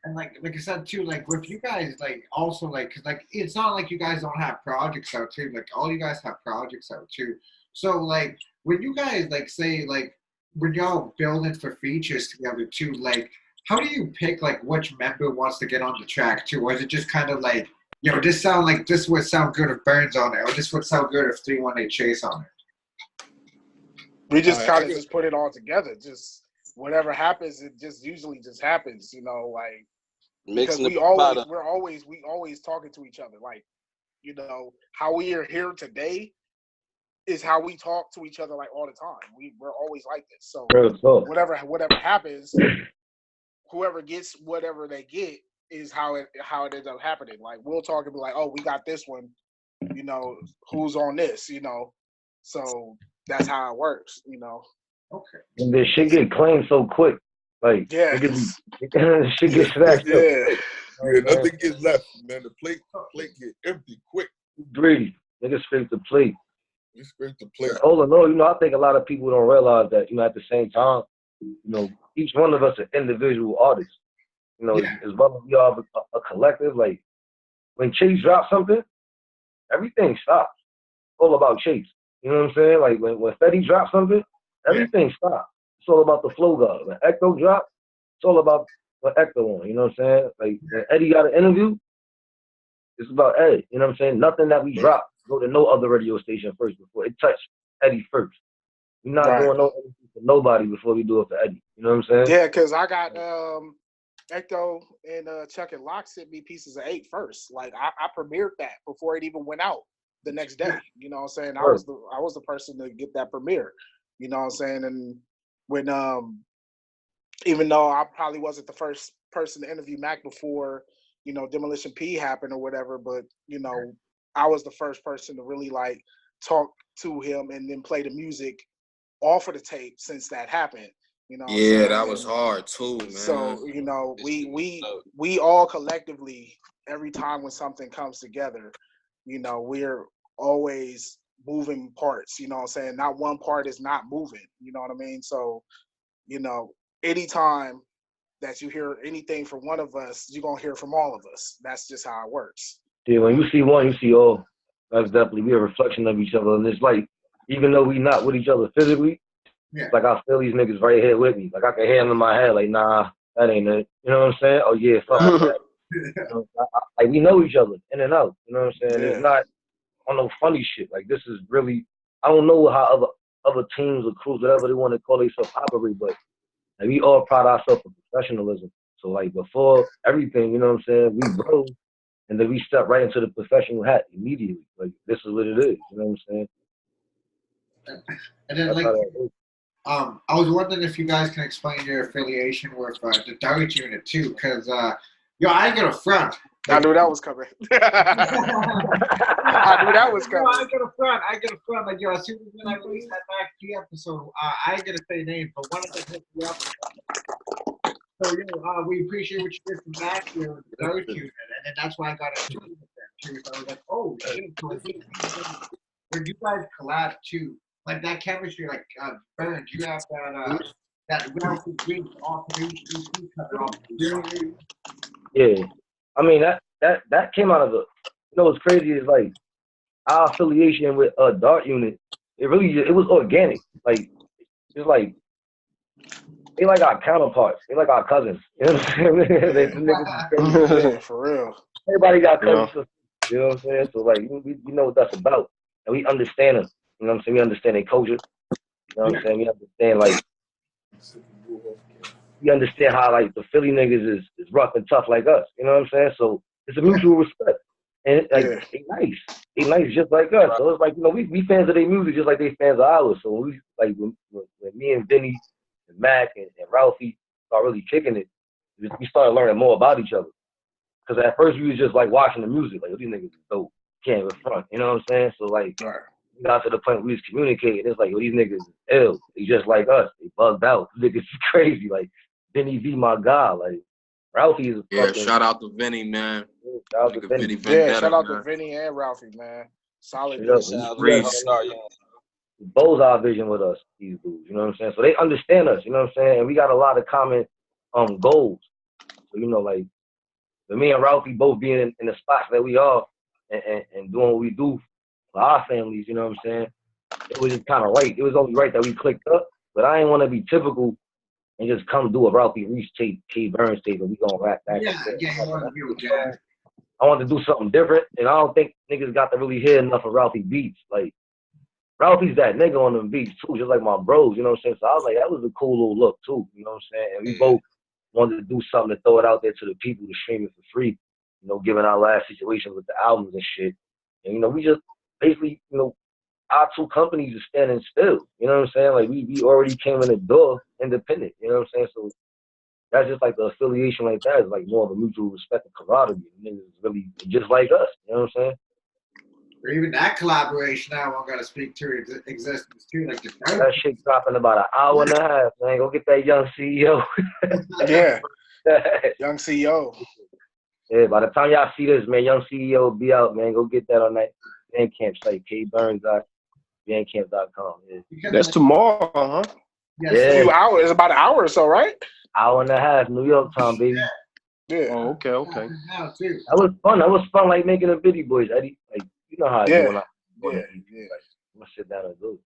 And like I said too, like with you guys, like also like, cause like it's not like you guys don't have projects out too. Like all you guys have projects out too. So like when you guys like say like when y'all building for features together too, like how do you pick like which member wants to get on the track too, or is it just kind of like this would sound good if Burns on it, or this would sound good if 318 Chase on it? We just kind of just put it all together. Just whatever happens, it just usually just happens, like because we always talking to each other. Like, how we are here today is how we talk to each other like all the time. We're always like this. So whatever happens, whoever gets whatever they get is how it ends up happening. Like we'll talk and be like, oh, we got this one, who's on this, So that's how it works, Okay. And this shit get claimed so quick. Like, shit gets smashed up. Yeah, nothing gets left, man. The plate get empty quick. Greedy. Niggas straight the plate. We scraped the plate. All in all, I think a lot of people don't realize that, at the same time, each one of us are individual artists. As well as we are a collective. Like, when Chase drops something, everything stops. It's all about Chase. You know what I'm saying? Like, when Fetty drops something, everything stops. It's all about the flow god. When Ecto drops, it's all about what Ecto on. You know what I'm saying? Like, when Eddie got an interview, it's about Eddie. You know what I'm saying? Nothing that we drop go to no other radio station first before it touched Eddie first. We're not doing no anything for nobody before we do it for Eddie. You know what I'm saying? Yeah, because I got Ecto and Chuck and Locke sent me Pieces of 8 first. Like, I premiered that before it even went out the next day. You know what I'm saying? I was the person to get that premiere. You know what I'm saying? And when even though I probably wasn't the first person to interview Mac before, Demolition P happened or whatever, but I was the first person to really like talk to him and then play the music off of the tape since that happened. Yeah, that was hard too, man. So, we all collectively, every time when something comes together, we're always moving parts, you know what I'm saying? Not one part is not moving, you know what I mean? So, anytime that you hear anything from one of us, you're going to hear from all of us. That's just how it works. Yeah, when you see one, you see all. That's definitely, we're a reflection of each other. And it's like, even though we not with each other physically, it's like I feel these niggas right here with me. Like, I can hear them in my head, like, nah, that ain't it. You know what I'm saying? Oh, yeah, fuck that. Like, we know each other in and out. You know what I'm saying? It's not on no funny shit. Like, this is really, I don't know how other teams or crews, whatever they want to call themselves, operate, but like, we all pride ourselves on professionalism. So, like, before everything, you know what I'm saying, we bro, and then we step right into the professional hat immediately. Like, this is what it is. You know what I'm saying? And then, I was wondering if you guys can explain your affiliation with the Dart Unit too, because I ain't gonna front. I knew that was coming. I knew that was coming. No, I ain't gonna front. Like, as soon as when I released that Mac P episode, I ain't gonna say names, but one of them hit me up. So, we appreciate what you did for Mac here with the Dart Unit, and then that's why I got into it with them too. So I was like, oh shit, where you guys collab too. Like, that chemistry, like, Burn, you have that Ralphie Green off of Yeah. I mean, that came out of what's crazy is, like, our affiliation with Dart Unit, it was organic. Like, it's like, they like our counterparts. They like our cousins. You know what I'm saying? For real. Everybody got cousins. You know what I'm saying? So, like, we know what that's about. And we understand them. You know what I'm saying? We understand their culture. You know what I'm saying? We understand, like, how, like, the Philly niggas is rough and tough like us. You know what I'm saying? So it's a mutual respect. And, like, they nice. They nice just like us. So it's like, we fans of their music just like they fans of ours. So when me and Vinny and Mac and Ralphie start really kicking it, we started learning more about each other. Because at first we was just, like, watching the music. Like, these niggas is dope. Can't even front. You know what I'm saying? So, like, we got to the point where we was communicating. It's like, these niggas is ill. They just like us. They bugged out. These niggas is crazy. Like, Vinny V, my guy. Like, Ralphie is fucking... shout out to Vinny, man. Shout out to Vinny. Shout out to Vinny and Ralphie, man. Solid. Both our vision with us, these dudes. You know what I'm saying? So they understand us. You know what I'm saying? And we got a lot of common goals. So, like, with me and Ralphie both being in the spots that we are and doing what we do for our families, you know what I'm saying? It was just kind of right. It was only right that we clicked up, but I didn't want to be typical and just come do a Ralphie Reese tape, K Burns tape, and we gonna rap back. I wanted to do something different, and I don't think niggas got to really hear enough of Ralphie beats. Like, Ralphie's that nigga on them beats too, just like my bros, you know what I'm saying? So I was like, that was a cool little look too, you know what I'm saying? And we both wanted to do something to throw it out there to the people to stream it for free, given our last situation with the albums and shit. And, we just basically, our two companies are standing still. You know what I'm saying? Like, we already came in the door independent. You know what I'm saying? So that's just like the affiliation like that is like more of a mutual respect and camaraderie. Niggas is really just like us. You know what I'm saying? Or even that collaboration I got to speak to existence too. Like, that shit dropping about an hour and a half, man. Go get that Young CEO. Yeah. Young CEO. Yeah, by the time y'all see this, man, Young CEO will be out, man. Go get that on that Bandcamp site, K Burns. Bandcamp.com. Yeah. That's tomorrow, huh? Yes, A Yeah. few hours. It's about an hour or so, right? Hour and a half, New York time, baby. Yeah. Oh, okay. Now too. That was fun. That was fun, like making a Biddy Boys, Eddie. Like, you know how I do when I Yeah. Like, I'm gonna sit down and do it.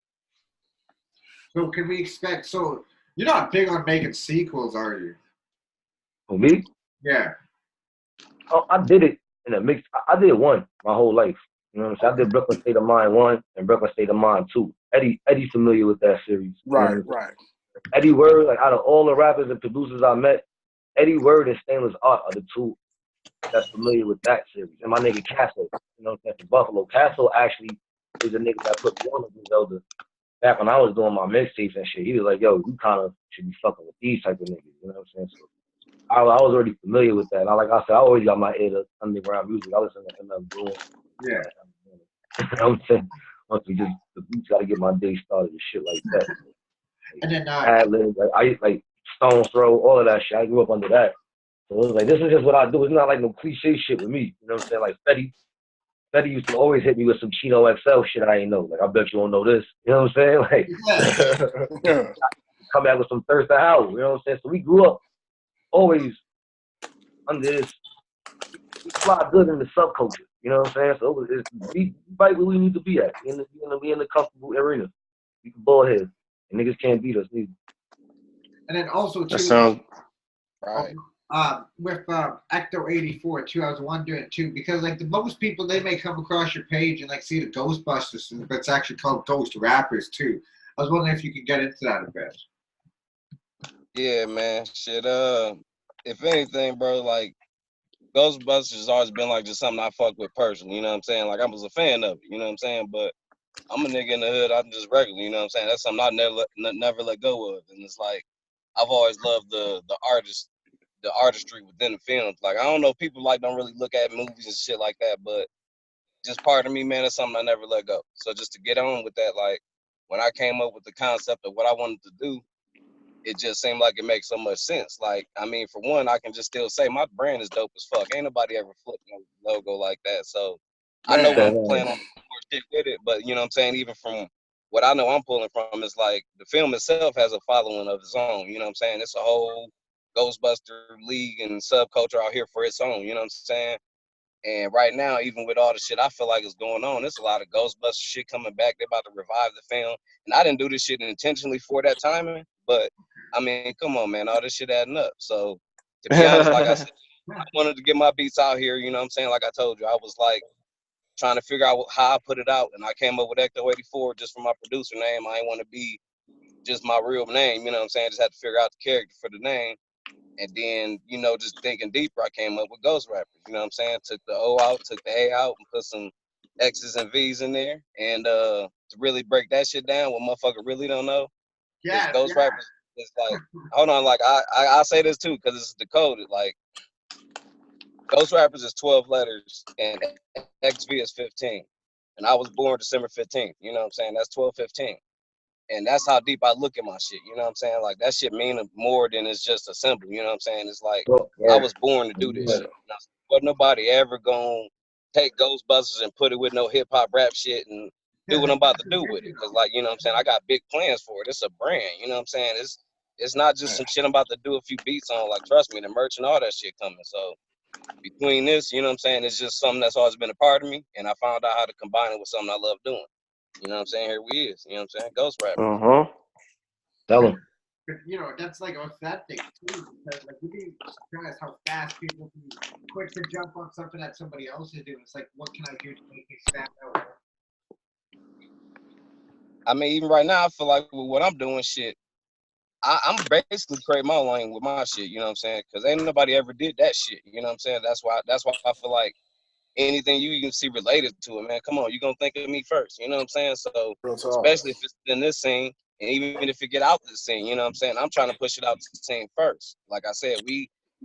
So can we expect? So you're not big on making sequels, are you? For me? Yeah. Oh, I did it in a mix. I did one my whole life. You know what I'm saying? I did Brooklyn State of Mind 1 and Brooklyn State of Mind 2. Eddie familiar with that series. Right. You know Right. Eddie Word, like out of all the rappers and producers I met, Eddie Word and Stainless Art are the two that's familiar with that series. And my nigga Castle, you know what I'm saying, from Buffalo. Castle actually is a nigga that put me on with Zelda back when I was doing my mixtapes and shit. He was like, yo, you kind of should be fucking with these type of niggas. You know what I'm saying? So I was already familiar with that. And like I said, I always got my ear to underground music. I listen to MF Doom. Yeah. You know what I'm saying? Once we just, the beats got to get my day started and shit like that. And then Ad-libs, like Stone's Throw, all of that shit. I grew up under that. So it was like, this is just what I do. It's not like no cliche shit with me. You know what I'm saying? Like Fetty used to always hit me with some Chino XL shit I ain't know. Like, I bet you don't know this. You know what I'm saying? Like, come back with some Thirst to Howl. You know what I'm saying? So we grew up always under this. We fly good in the subculture. You know what I'm saying? So it's right where we need to be at. We in the comfortable arena. We can ball head. And niggas can't beat us neither. And then also too. That sounds right. With Ecto 84 too, I was wondering too, because like the most people, they may come across your page and like see the Ghostbusters, but it's actually called Ghost Rappers too. I was wondering if you could get into that a bit. Yeah, man. Shit. If anything, bro, like Ghostbusters has always been like just something I fuck with personally. You know what I'm saying? Like I was a fan of it. You know what I'm saying? But I'm a nigga in the hood. I'm just regular. You know what I'm saying? That's something I never let go of. And it's like I've always loved the artistry within the films. Like I don't know, people like don't really look at movies and shit like that, but just part of me, man, that's something I never let go. So just to get on with that, like when I came up with the concept of what I wanted to do, it just seemed like it makes so much sense. Like, I mean, for one, I can just still say my brand is dope as fuck. Ain't nobody ever flipped no logo like that. So I know I'm planning on more shit with it, but you know what I'm saying? Even from what I know I'm pulling from is like the film itself has a following of its own. You know what I'm saying? It's a whole Ghostbuster league and subculture out here for its own. You know what I'm saying? And right now, even with all the shit I feel like is going on, there's a lot of Ghostbuster shit coming back. They're about to revive the film. And I didn't do this shit intentionally for that timing, but I mean, come on, man, all this shit adding up. So to be honest, like I said, I wanted to get my beats out here. You know what I'm saying? Like I told you, I was like trying to figure out how I put it out. And I came up with Ecto 84 just for my producer name. I didn't want to be just my real name. You know what I'm saying? I just had to figure out the character for the name. And then, you know, just thinking deeper, I came up with Ghost Rappers. You know what I'm saying? Took the O out, took the A out, and put some X's and V's in there. And to really break that shit down, what motherfucker really don't know is Ghost Rappers is like, hold on, like I say this too, because it's decoded. Like Ghost Rappers is 12 letters and XV is 15. And I was born December 15th. You know what I'm saying? That's 12/15. And that's how deep I look at my shit. You know what I'm saying? Like that shit mean more than it's just a symbol. You know what I'm saying? It's like I was born to do this shit. But nobody ever gonna take Ghostbusters and put it with no hip hop rap shit and do what I'm about to do with it. Cause like, you know what I'm saying? I got big plans for it. It's a brand. You know what I'm saying? It's not just some shit I'm about to do a few beats on. Like trust me, the merch and all that shit coming. So between this, you know what I'm saying? It's just something that's always been a part of me. And I found out how to combine it with something I love doing. You know what I'm saying? Here we is. You know what I'm saying? Ghost Rapper. Tell him. You know, that's like authentic too, because like you'd be surprised how fast people can quick to jump on something that somebody else is doing. It's like, what can I do to make it stand out? I mean, even right now, I feel like with what I'm doing, shit, I'm basically creating my lane with my shit. You know what I'm saying? Because ain't nobody ever did that shit. You know what I'm saying? That's why I feel like anything you can see related to it, man. Come on, you gonna think of me first. You know what I'm saying? So especially if it's in this scene, and even if it get out the scene, you know what I'm saying? I'm trying to push it out to the scene first. Like I said,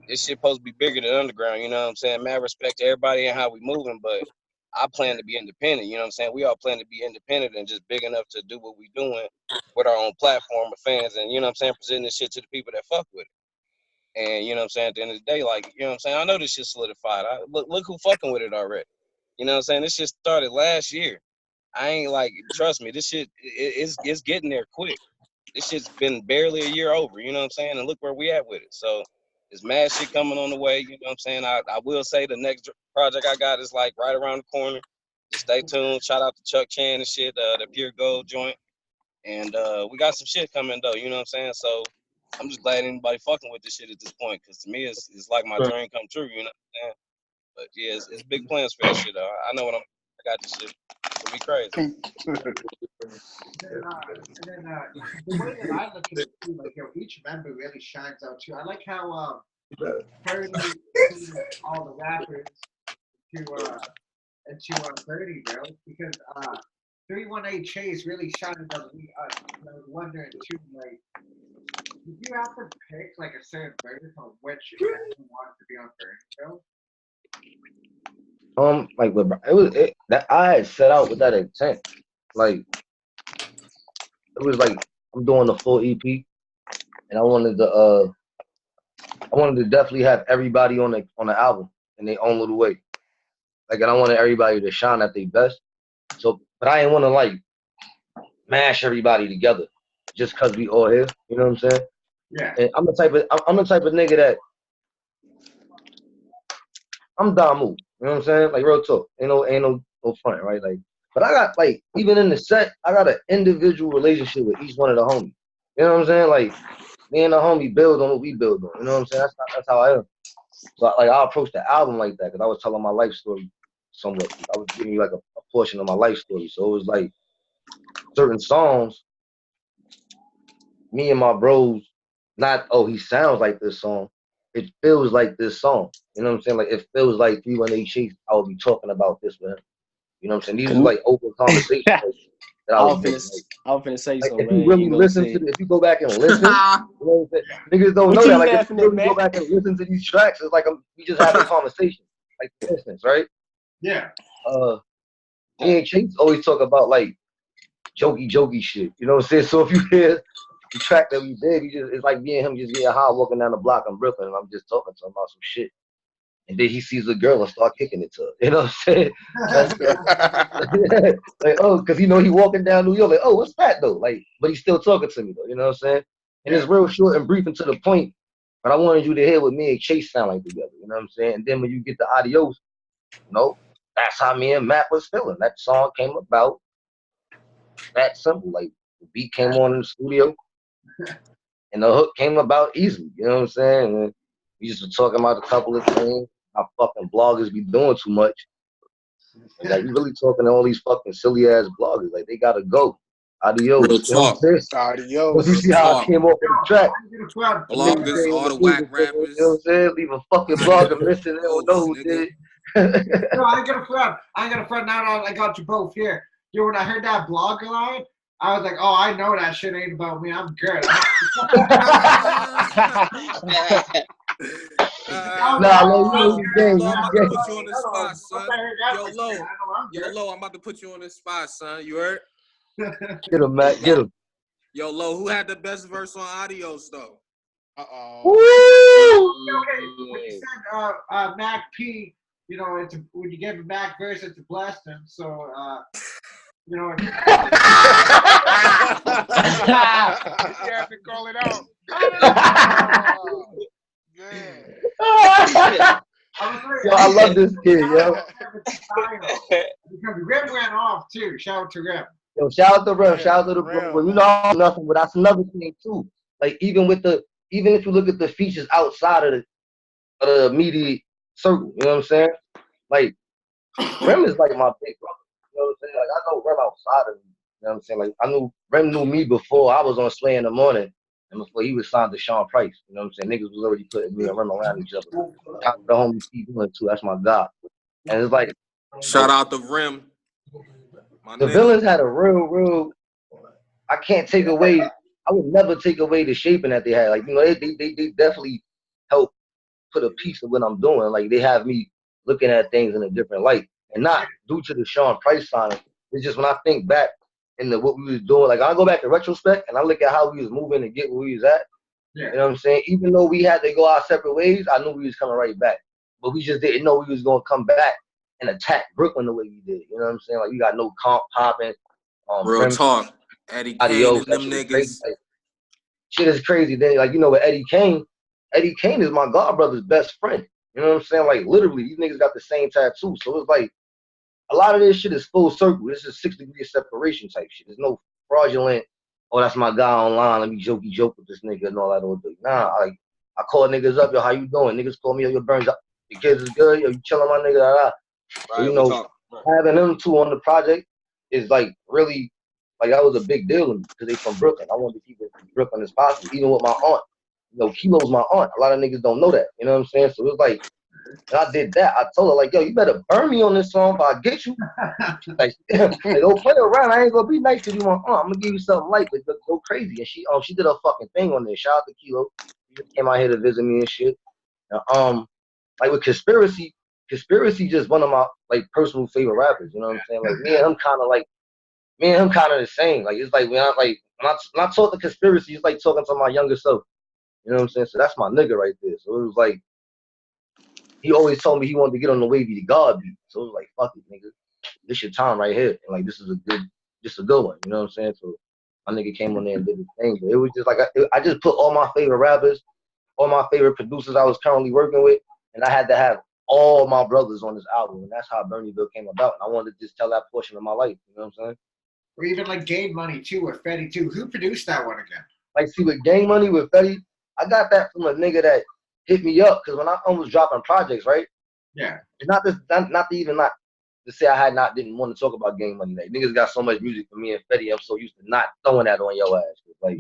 this shit supposed to be bigger than underground. You know what I'm saying? Mad respect to everybody and how we moving, but I plan to be independent. You know what I'm saying? We all plan to be independent and just big enough to do what we doing with our own platform of fans, and you know what I'm saying, presenting this shit to the people that fuck with it. And you know what I'm saying, at the end of the day, like, you know what I'm saying, I know this shit solidified. Look who fucking with it already. You know what I'm saying? This shit started last year. I ain't like, trust me, this shit it's getting there quick. This shit's been barely a year over, you know what I'm saying? And look where we at with it. So there's mad shit coming on the way, you know what I'm saying? I will say the next project I got is like right around the corner. Just stay tuned. Shout out to Chuck Chan and shit, the Pure Gold joint. And we got some shit coming though, you know what I'm saying? So I'm just glad anybody fucking with this shit at this point, because to me it's like my dream come true, you know what I'm saying? But yeah, it's big plans for that shit though. I know what I got this shit. It'll be crazy. And then the way that I look at it too, like each member really shines out too. I like how Birdie all the rappers into Birdie, bro, because 318 Chase really shined out me. I was wondering too, like, did you have to pick like a certain verse on which you wanted to be on Birdie, bro? Like that I had set out with that intent. Like it was like I'm doing the full EP, and I wanted to definitely have everybody on the album in their own little way. Like, and I wanted everybody to shine at their best. So, but I didn't want to like mash everybody together just cause we all here. You know what I'm saying? Yeah. And I'm the type of nigga that I'm down move. You know what I'm saying? Like real talk. Ain't no front, right? Like, but I got like even in the set, I got an individual relationship with each one of the homies. You know what I'm saying? Like me and the homie build on what we build on. You know what I'm saying? That's how I am. So like I approach the album like that because I was telling my life story somewhat. I was giving you like a portion of my life story. So it was like certain songs, me and my bros, not he sounds like this song. It feels like this song. You know what I'm saying? Like it feels like 318 Chase. I would be talking about this with him. You know what I'm saying? These are like open conversations that I was making. I was finna say like, something, if you really listen to if you go back and listen, you know what I'm saying? Niggas don't know that. Like if you really go back and listen to these tracks, it's like we just having a conversation. Like for instance, right? Yeah. Me and Chase always talk about like jokey shit. You know what I'm saying? So if you hear the track that we did, it's like me and him just getting high walking down the block in Brooklyn, and I'm just talking to him about some shit. And then he sees a girl and start kicking it to her. You know what I'm saying? Like, because he walking down New York, like, what's that though? Like, but he's still talking to me though. You know what I'm saying? And it's real short and brief and to the point. But I wanted you to hear what me and Chase sound like together. You know what I'm saying? And then when you get the Adios, that's how me and Matt was feeling. That song came about that simple. Like the beat came on in the studio, and the hook came about easily. You know what I'm saying? And we just were talking about a couple of things. How fucking bloggers be doing too much. Like you really talking to all these fucking silly ass bloggers. Like they gotta go. Adios. Real talk. Adios. You see how I came off the track? Bloggers, all the whack rappers. You know what I'm saying? Leave a fucking blogger missing. They don't know who did it. No, I ain't gonna front. Now that I got you both here. When I heard that blogger line, I was like, oh, I know that shit ain't about me. I'm good. I'm about to put you on the spot, son. Yo, Lo, I'm about to put you on the spot, son. You heard? Get him, Matt. Get him. Yo, Lo, who had the best verse on Adios, though? Okay, when you said Mac P, when you gave a Mac verse, it's a blessing. So, you have to call it out. I love this kid, yo. Because Rim ran off too. Shout out to Rim. Yo, shout out to Rim. Shout out to the bro. Well, nothing, but that's another thing too. Like even if you look at the features outside of the immediate circle, you know what I'm saying? Like Rim is like my big brother. You know what I'm saying? Like I know Rim outside of me. You know what I'm saying? Like Rim knew me before I was on Slay in the Morning. And before he was signed to Sean Price, you know what I'm saying? Niggas was already putting me and Rim around each other. Shout out to the homie Steve Villain too. That's my god. And it's like shout out to Rim. The Villains had a real. I can't take away. I would never take away the shaping that they had. Like they definitely help put a piece of what I'm doing. Like they have me looking at things in a different light, and not due to the Sean Price signing. It's just when I think back into what we was doing. Like I go back to retrospect and I look at how we was moving to get where we was at. Yeah. You know what I'm saying? Even though we had to go our separate ways, I knew we was coming right back. But we just didn't know we was gonna come back and attack Brooklyn the way you did. You know what I'm saying? Like you got no comp popping. Real talk. Eddie Kane and them niggas. Like, shit is crazy. Then like with Eddie Kane is my godbrother's best friend. You know what I'm saying? Like literally, these niggas got the same tattoo. So it's like a lot of this shit is full circle. This is 6 degrees of separation type shit. There's no fraudulent. Oh, that's my guy online. Let me joke with this nigga and all that old thing. Nah, like I call niggas up, yo, how you doing? Niggas call me, yo, your Burns up. The kids is good, yo, you chilling, my nigga. Right, so, having them two on the project is like really like that was a big deal because they from Brooklyn. I wanted to keep it from Brooklyn as possible, even with my aunt. Kilo's my aunt. A lot of niggas don't know that. You know what I'm saying? So it was like, and I did that. I told her like, yo, you better burn me on this song if I get you. like don't play around. I ain't gonna be nice to you, my aunt. I'm gonna give you something light, but go crazy. And she did her fucking thing on there. Shout out to Kilo. She just came out here to visit me and shit. And, like with Conspiracy just one of my like personal favorite rappers. You know what I'm saying? Like me and him kind of the same. Like it's like when I talk to Conspiracy, it's like talking to my younger self. You know what I'm saying? So that's my nigga right there. So it was like he always told me he wanted to get on the Wavy to God beat. So it was like, fuck it, nigga. This your time right here. And like this is a good one. You know what I'm saying? So my nigga came on there and did his thing. But it was just like I just put all my favorite rappers, all my favorite producers I was currently working with, and I had to have all my brothers on this album. And that's how Bernieville came about. And I wanted to just tell that portion of my life. You know what I'm saying? Or even like Gang Money too, or Fetty too. Who produced that one again? Like see with Gang Money with Fetty, I got that from a nigga that hit me up because when I was dropping projects, right? Yeah. It's not to say I didn't want to talk about Gang Money. Like niggas got so much music for me and Fetty, I'm so used to not throwing that on your ass. Like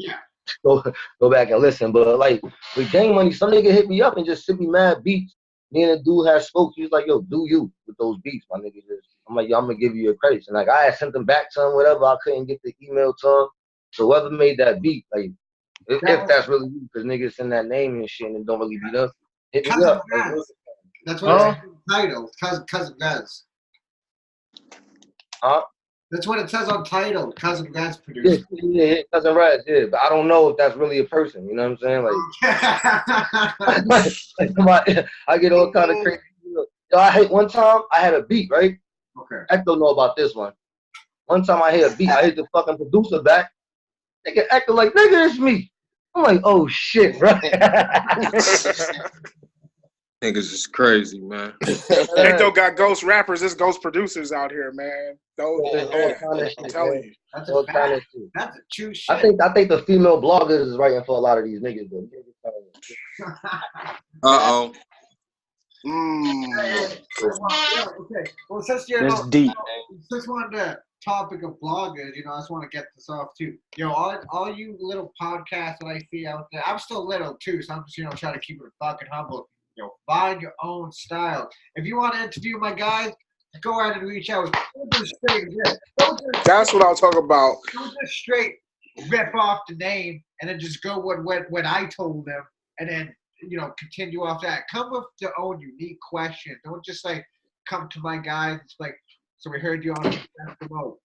go back and listen. But like with Gang Money, some nigga hit me up and just sent me mad beats. Me and the dude had spoke. He was like, yo, do you with those beats, my nigga. I'm like, yo, I'm gonna give you your credits. And like I had sent them back to him, whatever. I couldn't get the email to him. So whoever made that beat, like if that's really you, because niggas send that name and shit and it don't really beat up. Hit me up. That's what it's title. Cousin Vaz. Huh? That's what it says on title. Cousin Vaz produced. Yeah, Cousin Vaz, yeah. But I don't know if that's really a person. You know what I'm saying? Like, I get all kind of crazy. Yo, one time I had a beat, right? Okay. I don't know about this one. One time I hit a beat, I hit the fucking producer back. Nigga acting like, nigga, it's me. I'm like, oh shit, bro. Niggas is crazy, man. Ecto got ghost rappers, there's ghost producers out here, man. I'm telling you. That's a true shit. I think the female bloggers is writing for a lot of these niggas, though. Uh-oh. Okay. Well, since you're deep. Since we're on the topic of bloggers, I just want to get this off too. All you little podcasts that I see out there, I'm still little too, so I'm just trying to keep it fucking humble. Find your own style. If you want to interview my guys, go ahead and reach out. That's what I'll talk about. Don't just straight rip off the name and then just go what I told them and then continue off that. Come with your own unique question. Don't just like come to my guys. It's like, so we heard you on Eskimo.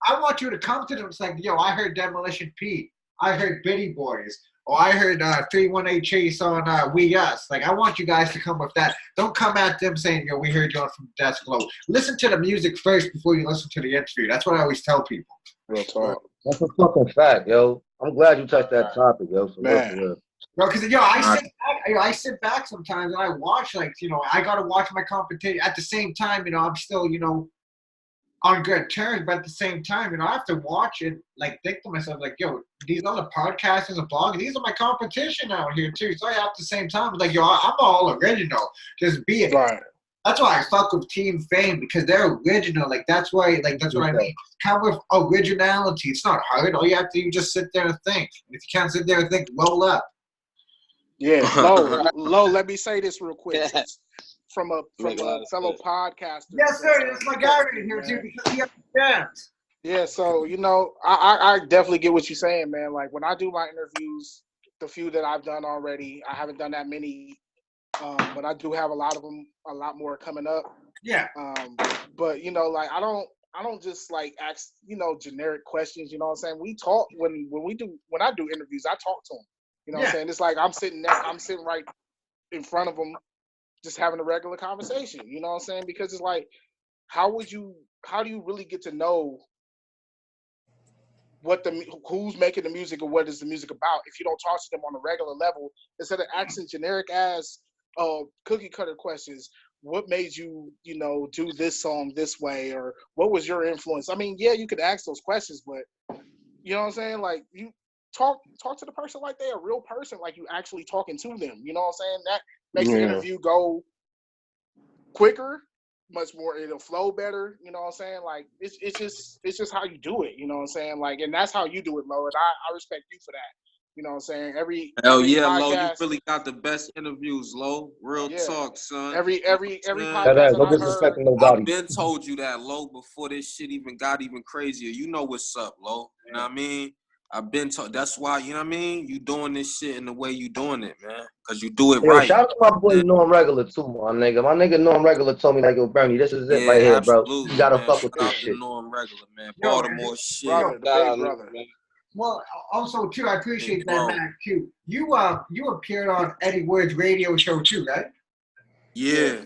I want you to come to them. It's like, yo, I heard Demolition Pete. I heard Bitty Boys. Or I heard 318 Chase on We Us. Like, I want you guys to come with that. Don't come at them saying, yo, we heard you on from Death Glow. Listen to the music first before you listen to the interview. That's what I always tell people. Real talk. That's a fucking fact, yo. I'm glad you touched that topic, yo. For real. Bro, because I sit back sometimes and I watch, like, I gotta watch my competition at the same time. I'm still, on good terms, but at the same time, I have to watch it, like, think to myself, like, yo, these other podcasters and bloggers, these are my competition out here too. So I have the same time, like, yo, I'm all original. Just be it. Right. That's why I fuck with Team Fame, because they're original. Like, that's why, like, that's what I mean. Come with originality. It's not hard. All you have to do is just sit there and think. And if you can't sit there and think, roll up. Yeah, Lo, let me say this real quick. From a fellow podcaster. Yes, sir. That's my guy right here, too, because he understands. Yeah, so, I definitely get what you're saying, man. Like, when I do my interviews, the few that I've done already, I haven't done that many, but I do have a lot more coming up. Yeah. But, like, I don't just, like, ask, generic questions, you know what I'm saying? We talk, when I do interviews, I talk to them. You know what I'm saying? It's like I'm sitting right in front of them, just having a regular conversation. You know what I'm saying? Because it's like, how do you really get to know who's making the music or what is the music about if you don't talk to them on a regular level instead of asking generic ass cookie cutter questions? What made you, do this song this way, or what was your influence? I mean, yeah, you could ask those questions, but you know what I'm saying? Like, you talk to the person like they're a real person, like you actually talking to them. You know what I'm saying? That makes the interview go quicker, much more. It'll flow better. You know what I'm saying? Like, it's just how you do it. You know what I'm saying? Like, and that's how you do it, Lo. And I respect you for that. You know what I'm saying? Hell yeah, podcast, Lo, you really got the best interviews, Lo. Real talk, son. Every podcast no that I've disrespect heard, to nobody. I've been told you that, Lo, before this shit even got even crazier. You know what's up, Lo. You know what I mean? I've been told. That's why, you know what I mean? You doing this shit in the way you doing it, man. Because you do it right. Shout out to my boy Norm Regular, too, my nigga. My nigga Norm Regular told me, like, yo, Bernie, this is it right here, bro. You gotta fuck with this shit. Norm Regular, man. Baltimore shit. Brother, the big brother. Man. Well, also, too, I appreciate that, Mac, too. You appeared on Eddie Word's radio show, too, right? Yeah.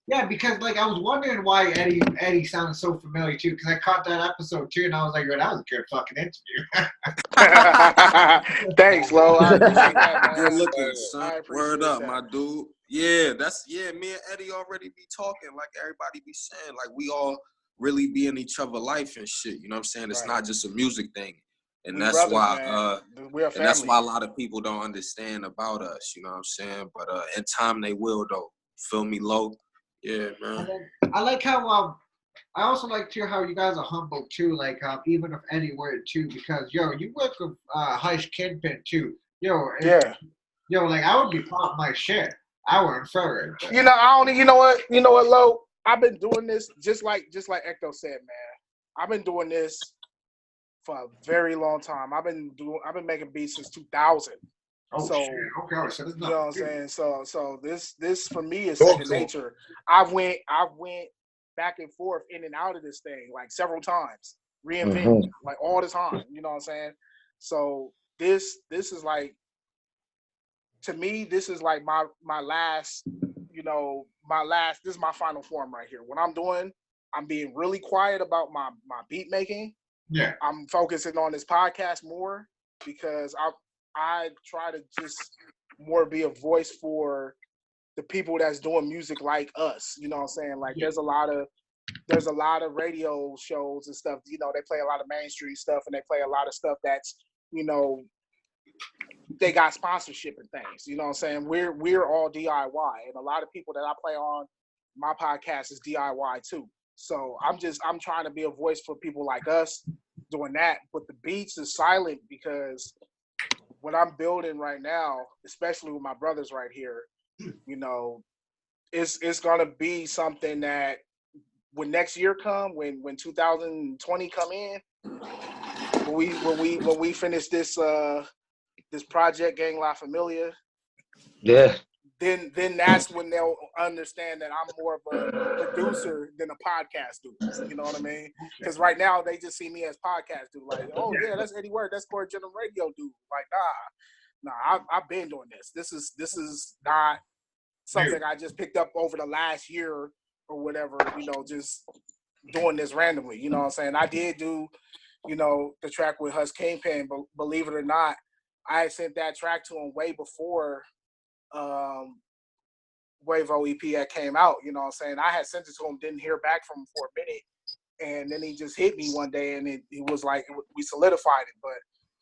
Yeah, because, like, I was wondering why Eddie sounded so familiar, too, because I caught that episode, too, and I was like, well, that was a good fucking interview. Thanks, Lo. I appreciate that, man. Good looking, son. Word up, that. My dude. Yeah, me and Eddie already be talking, like everybody be saying, like, we all really be in each other's life and shit, you know what I'm saying? It's not just a music thing. And that's brothers, why and that's why a lot of people don't understand about us, you know what I'm saying? But in time they will, though. Feel me, Lo? Yeah, man. I like how I also like too how you guys are humble too, like even with Eddie Word too, because you work with Hush Kingpin too. Like I would be popping my shit. I wouldn't throw it. You know what, Lo? I've been doing this just like Ecto said, man. I've been doing this for a very long time. I've been making beats since 2000. Oh, so, shit. Okay, so you know what I'm saying? So this for me is second nature. I went back and forth in and out of this thing like several times, reinventing like all the time. You know what I'm saying? So this is like, to me, this is like my last. This is my final form right here. What I'm doing, I'm being really quiet about my beat making. Yeah, I'm focusing on this podcast more because I try to just more be a voice for the people that's doing music like us. You know what I'm saying? Like there's a lot of radio shows and stuff, they play a lot of mainstream stuff and they play a lot of stuff that's, they got sponsorship and things. You know what I'm saying? We're all DIY, and a lot of people that I play on my podcast is DIY too. So I'm trying to be a voice for people like us doing that. But the beats is silent because what I'm building right now, especially with my brothers right here, it's gonna be something that when next year come, when 2020 come in, when we finish this project, Gang La Familia, then that's when they'll understand that I'm more of a producer than a podcast dude. You know what I mean? Because right now they just see me as podcast dude. Like, oh yeah, that's Eddie Word, that's Core General Radio dude. Like, nah, I've been doing this. This is not something I just picked up over the last year or whatever. Just doing this randomly. You know what I'm saying? I did do, the track with Hush Kingpin, but believe it or not, I had sent that track to him way before Wavo EP that came out. You know what I'm saying? I had sent it to him, didn't hear back from him for a minute, and then he just hit me one day, and it was like we solidified it. But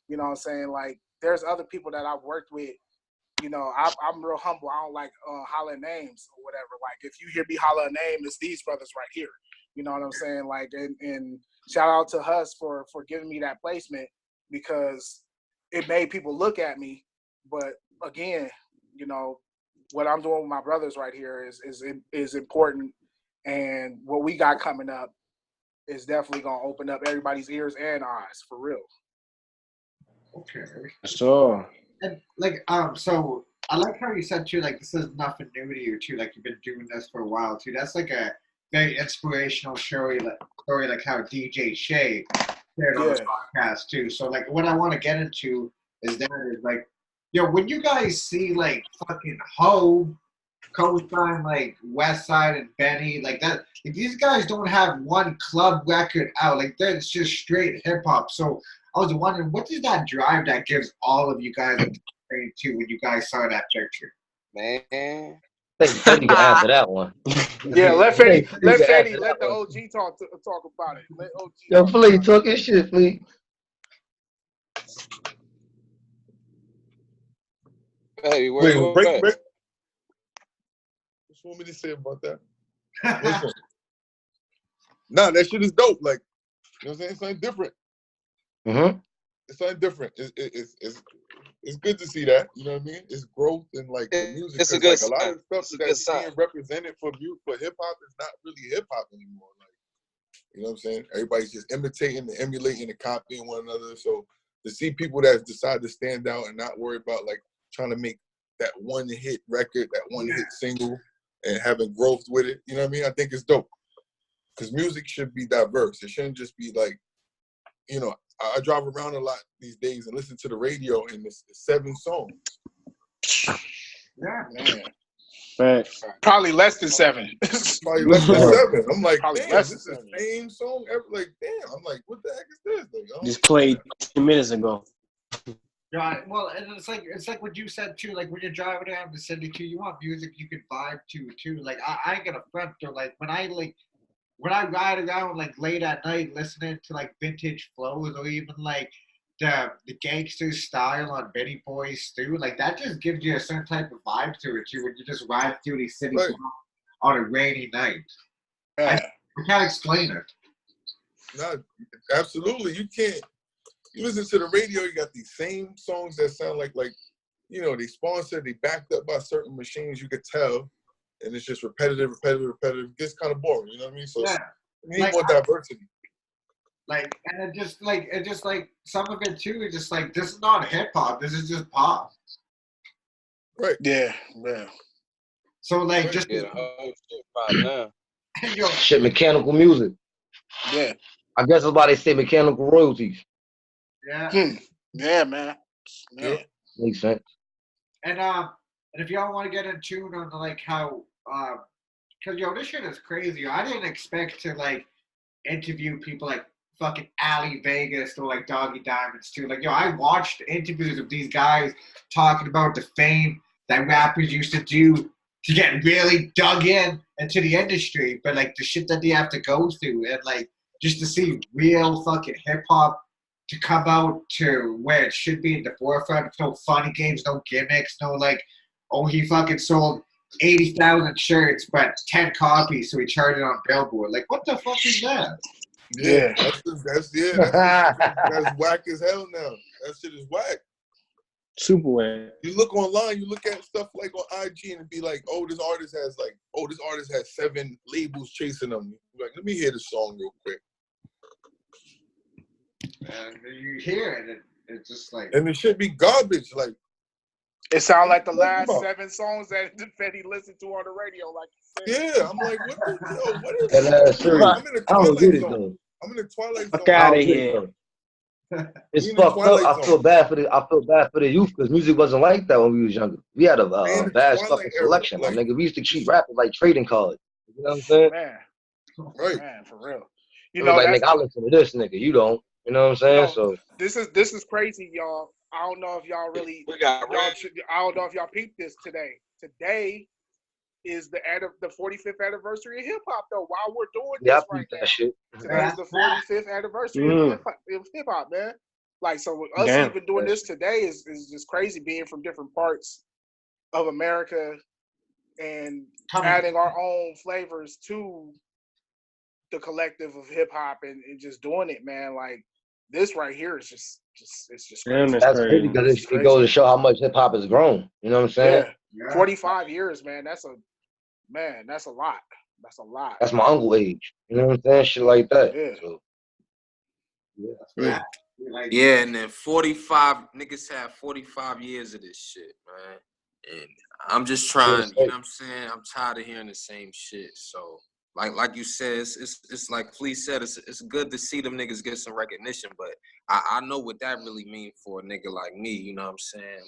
you know what I'm saying? Like, there's other people that I've worked with. I'm real humble. I don't like hollering names or whatever. Like, if you hear me holler a name, it's these brothers right here. You know what I'm saying? Like, and shout out to Huss for giving me that placement, because it made people look at me. But again, what I'm doing with my brothers right here is important, and what we got coming up is definitely gonna open up everybody's ears and eyes for real. Okay. Sure. And so I like how you said too, like, this is nothing new to you too. Like, you've been doing this for a while too. That's like a very inspirational story like how DJ Shay shared on this podcast too. So like, what I want to get into is like, when you guys see like fucking Hov co-sign like West Side and Benny, like that. Like, these guys don't have one club record out. Like that's just straight hip hop. So I was wondering, what is that drive that gives all of you guys to when you guys saw that picture? Man. I think Fetty can answer that one. Yeah, let I think Fetty, let can Fetty, answer let that the one. OG talk about it. Let OG Yo, talk Flea, about talk your shit, Flea. Hey, Wait, where break. at? What you want me to say about that? Listen, nah, that shit is dope. Like, you know what I'm saying? It's something different. Mm-hmm. It's something different. It's good to see that. You know what I mean? It's growth in like the music. It's a Because good like a lot sign. of stuff It's a good that's sign. being represented for hip hop is not really hip hop anymore. Like, you know what I'm saying? Everybody's just imitating and emulating and copying one another. So to see people that decide to stand out and not worry about like trying to make that one hit record, that one hit single, and having growth with it, you know what I mean? I think it's dope. Because music should be diverse. It shouldn't just be like, you know, I drive around a lot these days and listen to the radio, and it's 7 songs. Yeah, man. Facts. Probably less than 7. Probably less than 7. I'm like, Probably damn, less this is than the same song ever. Like, damn. I'm like, what the heck is this? Like, I don't Just played understand. 10 minutes ago. right. Well, and it's like what you said too. Like when you're driving around the city too, you want music you can vibe to too. Like I ain't gonna front though. Like when I ride around like late at night listening to like vintage flows or even like the gangster style on Benny Boy's Stew, like that just gives you a certain type of vibe to it too when you just ride through these city Right. blocks on a rainy night. Yeah. I can't explain it. No, absolutely. You can't. You listen to the radio, you got these same songs that sound like you know, they sponsored, they backed up by certain machines, you could tell. And it's just repetitive. It gets kind of boring, you know what I mean? So Yeah. we need Like, more diversity. Like, and it just like some of it too is just like, this is not hip hop, this is just pop. Right. Yeah. So like Right. just Yeah, the whole shit pop now. yo, Shit, mechanical music. Yeah. I guess that's why they say mechanical royalties. yeah. Yeah, man. Yeah. Makes sense. And if y'all want to get in tune on like how because yo, this shit is crazy. I didn't expect to like interview people like fucking Ali Vegas or like Doggy Diamonds too. Like yo, I watched interviews of these guys talking about the fame that rappers used to do to get really dug in into the industry, but like the shit that they have to go through and like just to see real fucking hip hop to come out to where it should be in the forefront. No funny games, no gimmicks, no like, oh, he fucking sold 80,000 shirts, but 10 copies, so he charged it on Billboard. Like, what the fuck is that? Yeah. That's whack as hell now. That shit is whack. Super whack. You look online, you look at stuff like on IG and be like, this artist has 7 labels chasing them. Like, let me hear the song real quick. And you hear it, and it's just like, and it should be garbage. Like, it sounds like the last 7 songs that Fetty listened to on the radio. Like, yeah, I'm like, what is this? I'm in the Twilight Zone. Though. I'm in the Twilight Zone. Fuck out of here. It's fucked up. I feel bad for the youth because music wasn't like that when we was younger. We had a vast fucking selection. Like, nigga, we used to treat rappers like trading cards. You know what I'm saying? Man, right, man, for real. You know, like, nigga, I listen to this nigga. You don't. You know what I'm saying? So this is crazy, y'all. I don't know if y'all really. I don't know if y'all peeped this today. Today is the 45th anniversary of hip hop, though. While we're doing this right now, shit. Today is the 45th anniversary of hip hop, man. Like, so with us even doing this today is just crazy, being from different parts of America and adding our own flavors to the collective of hip hop and just doing it, man. Like, this right here is just crazy. That's crazy because it goes to show how much hip hop has grown. You know what I'm saying? Yeah. 45 years, man. That's a lot. That's a lot. That's my uncle age. You know what I'm saying? Shit like that. Yeah. So, yeah, and then 45 niggas have 45 years of this shit, man. And I'm just trying, you know what I'm saying? I'm tired of hearing the same shit. So, like you said, it's like Flea said, it's good to see them niggas get some recognition, but I know what that really means for a nigga like me, you know what I'm saying?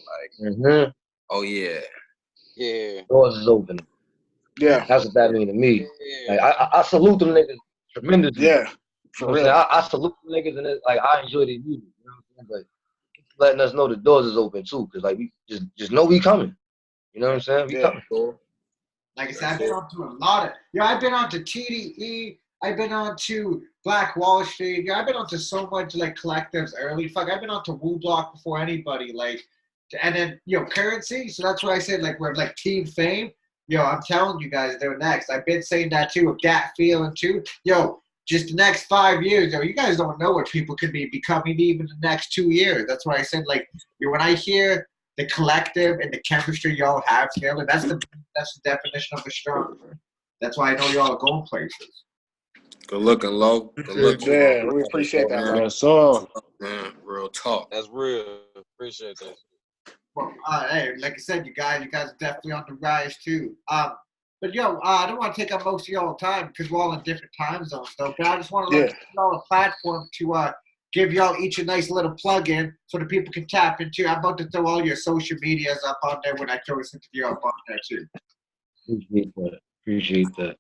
Like, oh yeah, Yeah. Doors is open. Yeah. That's what that mean to me. Yeah. Like, I salute them niggas tremendously. Yeah. You know For what I'm real. saying? I salute them niggas and it's like I enjoy their music. You know what I'm saying? But letting us know the doors is open too, cause like we just know we coming. You know what I'm saying? We coming. Like I said, I've been on to a lot of. I've been on to TDE. I've been on to Black Wall Street. I've been on to so much like collectives early. Fuck, I've been on to Wu Block before anybody. Like, and then Currency. So that's why I said like we're like Team Fame. I'm telling you guys, they're next. I've been saying that too with Dat Feeling too. Just the next 5 years, you guys don't know what people could be becoming even the next 2 years. That's why I said like when I hear the collective and the chemistry y'all have together, that's the definition of a strong. That's why I know y'all are going places. Good looking, Low. Good looking. Yeah, we appreciate that, man. So, man, real talk. That's real. Appreciate that. Well, hey, like I said, you guys are definitely on the rise too. But I don't want to take up most of y'all time because we're all in different time zones, though. But I just want to let y'all a platform to give y'all each a nice little plug-in so that people can tap into. I'm about to throw all your social medias up on there when I throw this interview up on there too. Appreciate that.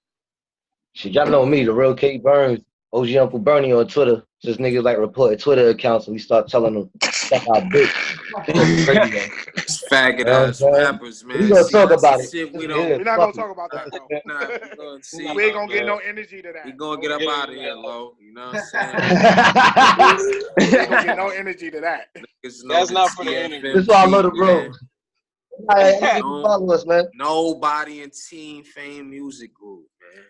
Shit, y'all know me, the real K Burns, OG Uncle Bernie on Twitter. Just niggas like reported Twitter accounts and we start telling them stuff our bitch. Faggot ass rappers, man. We gonna talk about it. We're not gonna talk about that though. We ain't gonna get no energy to that. We gonna get up out of here, Low. You know what I'm saying? We ain't gonna get no energy to that. That's not for the energy. This is why I love the bros. Follow us, man. Nobody in Team Fame music group, man.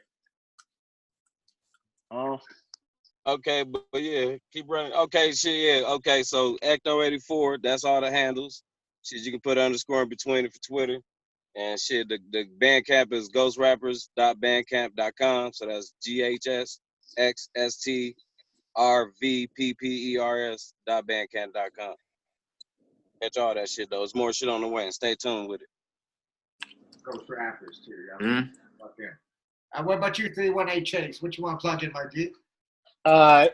Okay, but yeah, keep running. Okay, shit, yeah. Okay, so Ecto84, that's all the handles. Shit, you can put underscore in between it for Twitter. And shit, the Bandcamp is ghostrappers.bandcamp.com. So that's GHSXSTRVPPERS.bandcamp.com. Catch all that shit, though. There's more shit on the way, and stay tuned with it. Ghost Rappers, too, yeah. What about you, 318 Chase? What you want to plug in, my dude? My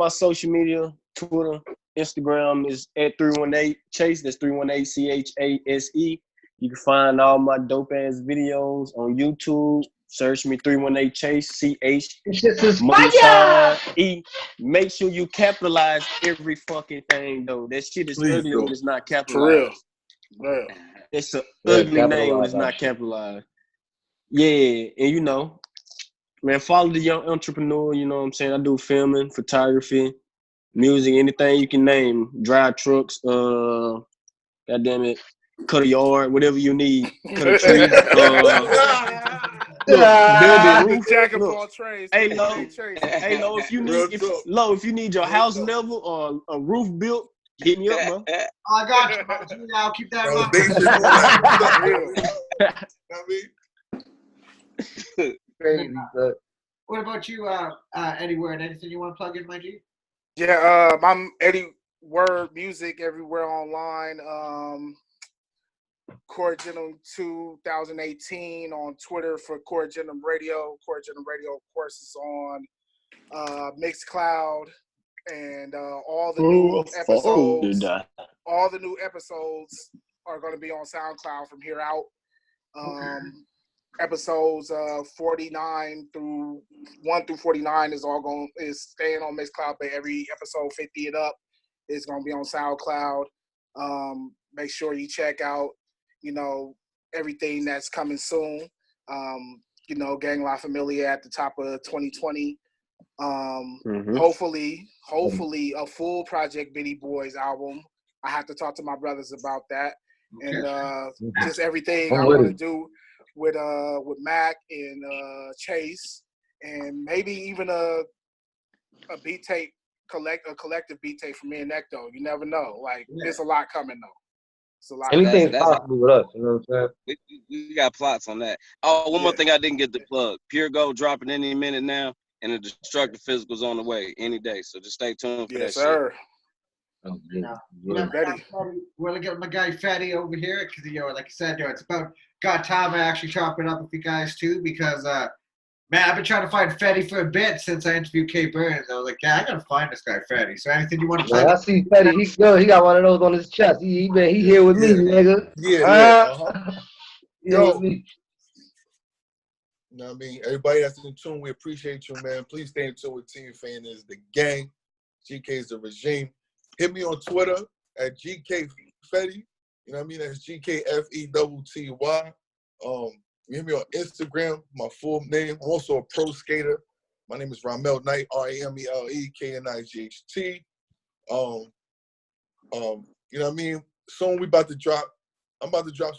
social media, Twitter, Instagram is at 318 Chase. That's 318 CHASE. You can find all my dope ass videos on YouTube. Search me 318 Chase CH. Make sure you capitalize every fucking thing though. That shit is ugly when it's not capitalized. For real. It's an ugly name when it's not capitalized. Yeah, and man, follow the young entrepreneur, you know what I'm saying? I do filming, photography, music, anything you can name. Drive trucks, goddamn it, cut a yard, whatever you need. Cut a tree. Building roof. Jack of all trades. Hey, Lo, if you need your house level or a roof built, hit me up, bro. I got you. I'll keep that in mind. Crazy, but what about you, Eddie Word? Anything you want to plug in, my G? Yeah, I'm Eddie Word Music everywhere online. Core Genome 2018 on Twitter for Core Genome Radio. Core Genome Radio, of course, is on Mixcloud and all the new episodes. All the new episodes are going to be on SoundCloud from here out. Episodes 49 through 1 through 49 is staying on Mixcloud, but every episode 50 and up is going to be on SoundCloud. Make sure you check out, everything that's coming soon. Gang La Familia at the top of 2020. Hopefully a full Project Benny Boys album. I have to talk to my brothers about that. And just everything I want to do with Mac and Chase, and maybe even a beat tape, a collective beat tape from me and Necto. You never know. There's a lot coming though. It's a lot. Anything's possible with us. You know what I'm saying? We got plots on that. Oh, one more thing I didn't get to plug. Pure Gold dropping any minute now, and the Destructive Physical's on the way any day. So just stay tuned for that sir. shit. We're gonna get my guy Fatty over here because like I said, it's about time I actually chop it up with you guys too because man, I've been trying to find Fatty for a bit since I interviewed K Burns. I was like, I gotta find this guy Fatty. So anything you want to play? I see Fatty. He got one of those on his chest. He here with me, nigga. Yo. You know what I mean? Everybody that's in tune, we appreciate you, man. Please stay in tune with Team Fan is the gang. GK is the regime. Hit me on Twitter at GK Fetty. You know what I mean? That's GKFETTY. Hit me on Instagram, my full name. I'm also a pro skater. My name is Ramel Knight, RAMELEKNIGHT. You know what I mean? Soon I'm about to drop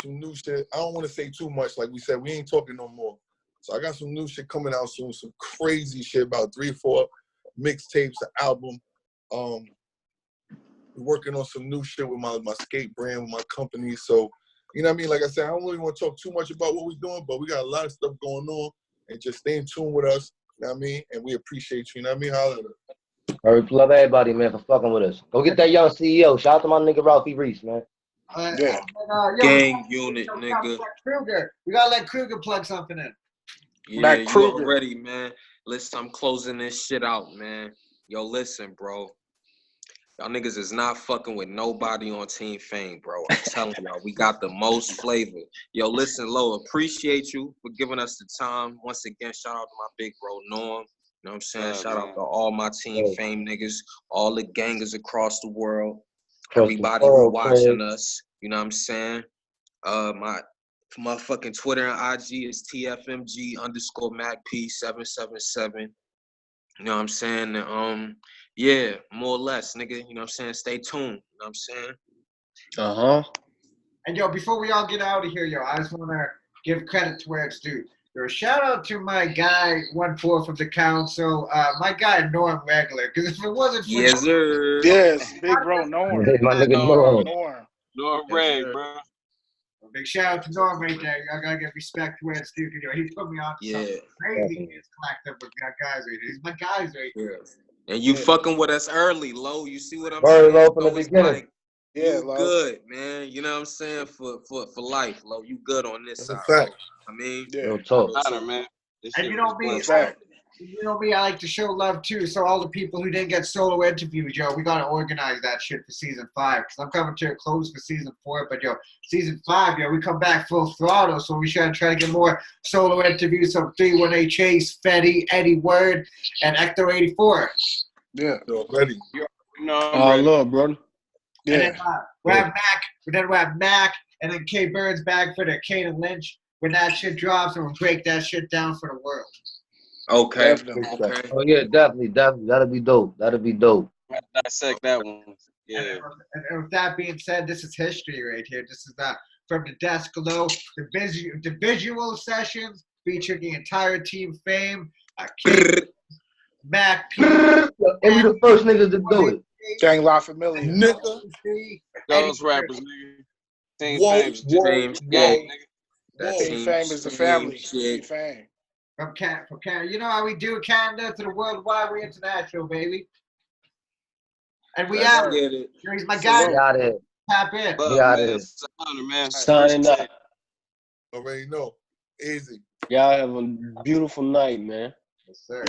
some new shit. I don't want to say too much. Like we said, we ain't talking no more. So I got some new shit coming out soon, some crazy shit, about 3-4 mixtapes, an album. Working on some new shit with my skate brand, with my company. So, you know what I mean? Like I said, I don't really want to talk too much about what we're doing, but we got a lot of stuff going on. And just stay in tune with us, you know what I mean? And we appreciate you, you know what I mean? Holla at us. All right, love everybody, man, for fucking with us. Go get that young CEO. Shout out to my nigga Ralphie Reese, man. Yeah. Gang unit, nigga. Kruger. We gotta let Kruger plug something in. Yeah, you already, man. Listen, I'm closing this shit out, man. Yo, listen, bro. Y'all niggas is not fucking with nobody on Team Fame, bro. I'm telling y'all, we got the most flavor. Yo, listen, Lo, appreciate you for giving us the time. Once again, shout out to my big bro, Norm. You know what I'm saying? Shout out to all my Team Fame niggas, all the gangers across the world, everybody who watching us. You know what I'm saying? My fucking Twitter and IG is TFMG_MacP777. You know what I'm saying? Yeah, more or less, nigga. You know what I'm saying? Stay tuned. You know what I'm saying? And yo, before we all get out of here, yo, I just want to give credit to where it's due. Yo, shout out to my guy, 1/4 of the council, my guy Norm Regular. Because if it wasn't for yes, sir. Yes, big bro Norm. My nigga Norm. Norm Ray, bro. Big shout out to Norm right there. Y'all gotta give respect to where it's due. Yo, he put me on something crazy. His collective of guys right here. He's my guys right here. And you fucking with us early, Lo. You see what I'm saying? saying? From the beginning. Like, you good, man. You know what I'm saying? For life, Lo. You good on this side. Fact. I mean, real talk. Man. And you know me, I like to show love too. So all the people who didn't get solo interviews, yo, we gotta organize that shit for season 5. Cause I'm coming to a close for season 4, but yo, season 5, yo, we come back full throttle. So we should try to get more solo interviews from 318 Chase, Fetty, Eddie Word, and Ecto 84. Yeah, ready. All love, brother. Yeah. And then we have Mac. Then we have Mac, and then K Burns back for the Kane and Lynch. When that shit drops, and we'll break that shit down for the world. Okay. Oh yeah, definitely. That'll be dope. Dissect that one. Yeah. And with that being said, this is history right here. This is from the desk below. The visual sessions featuring the entire Team Fame. Mac P. And we the first niggas to do it. Gang La Familia. Nigga. Those rappers, nigga. Team Fame. Gang, nigga. Team Fame is the family. Team Fame. From Canada. You know how we do Canada to the worldwide, we international, baby. And we out. He's my guy. We out here. Tap in. We out here. Signing up. Already know. Easy. Y'all have a beautiful night, man. Yes, sir.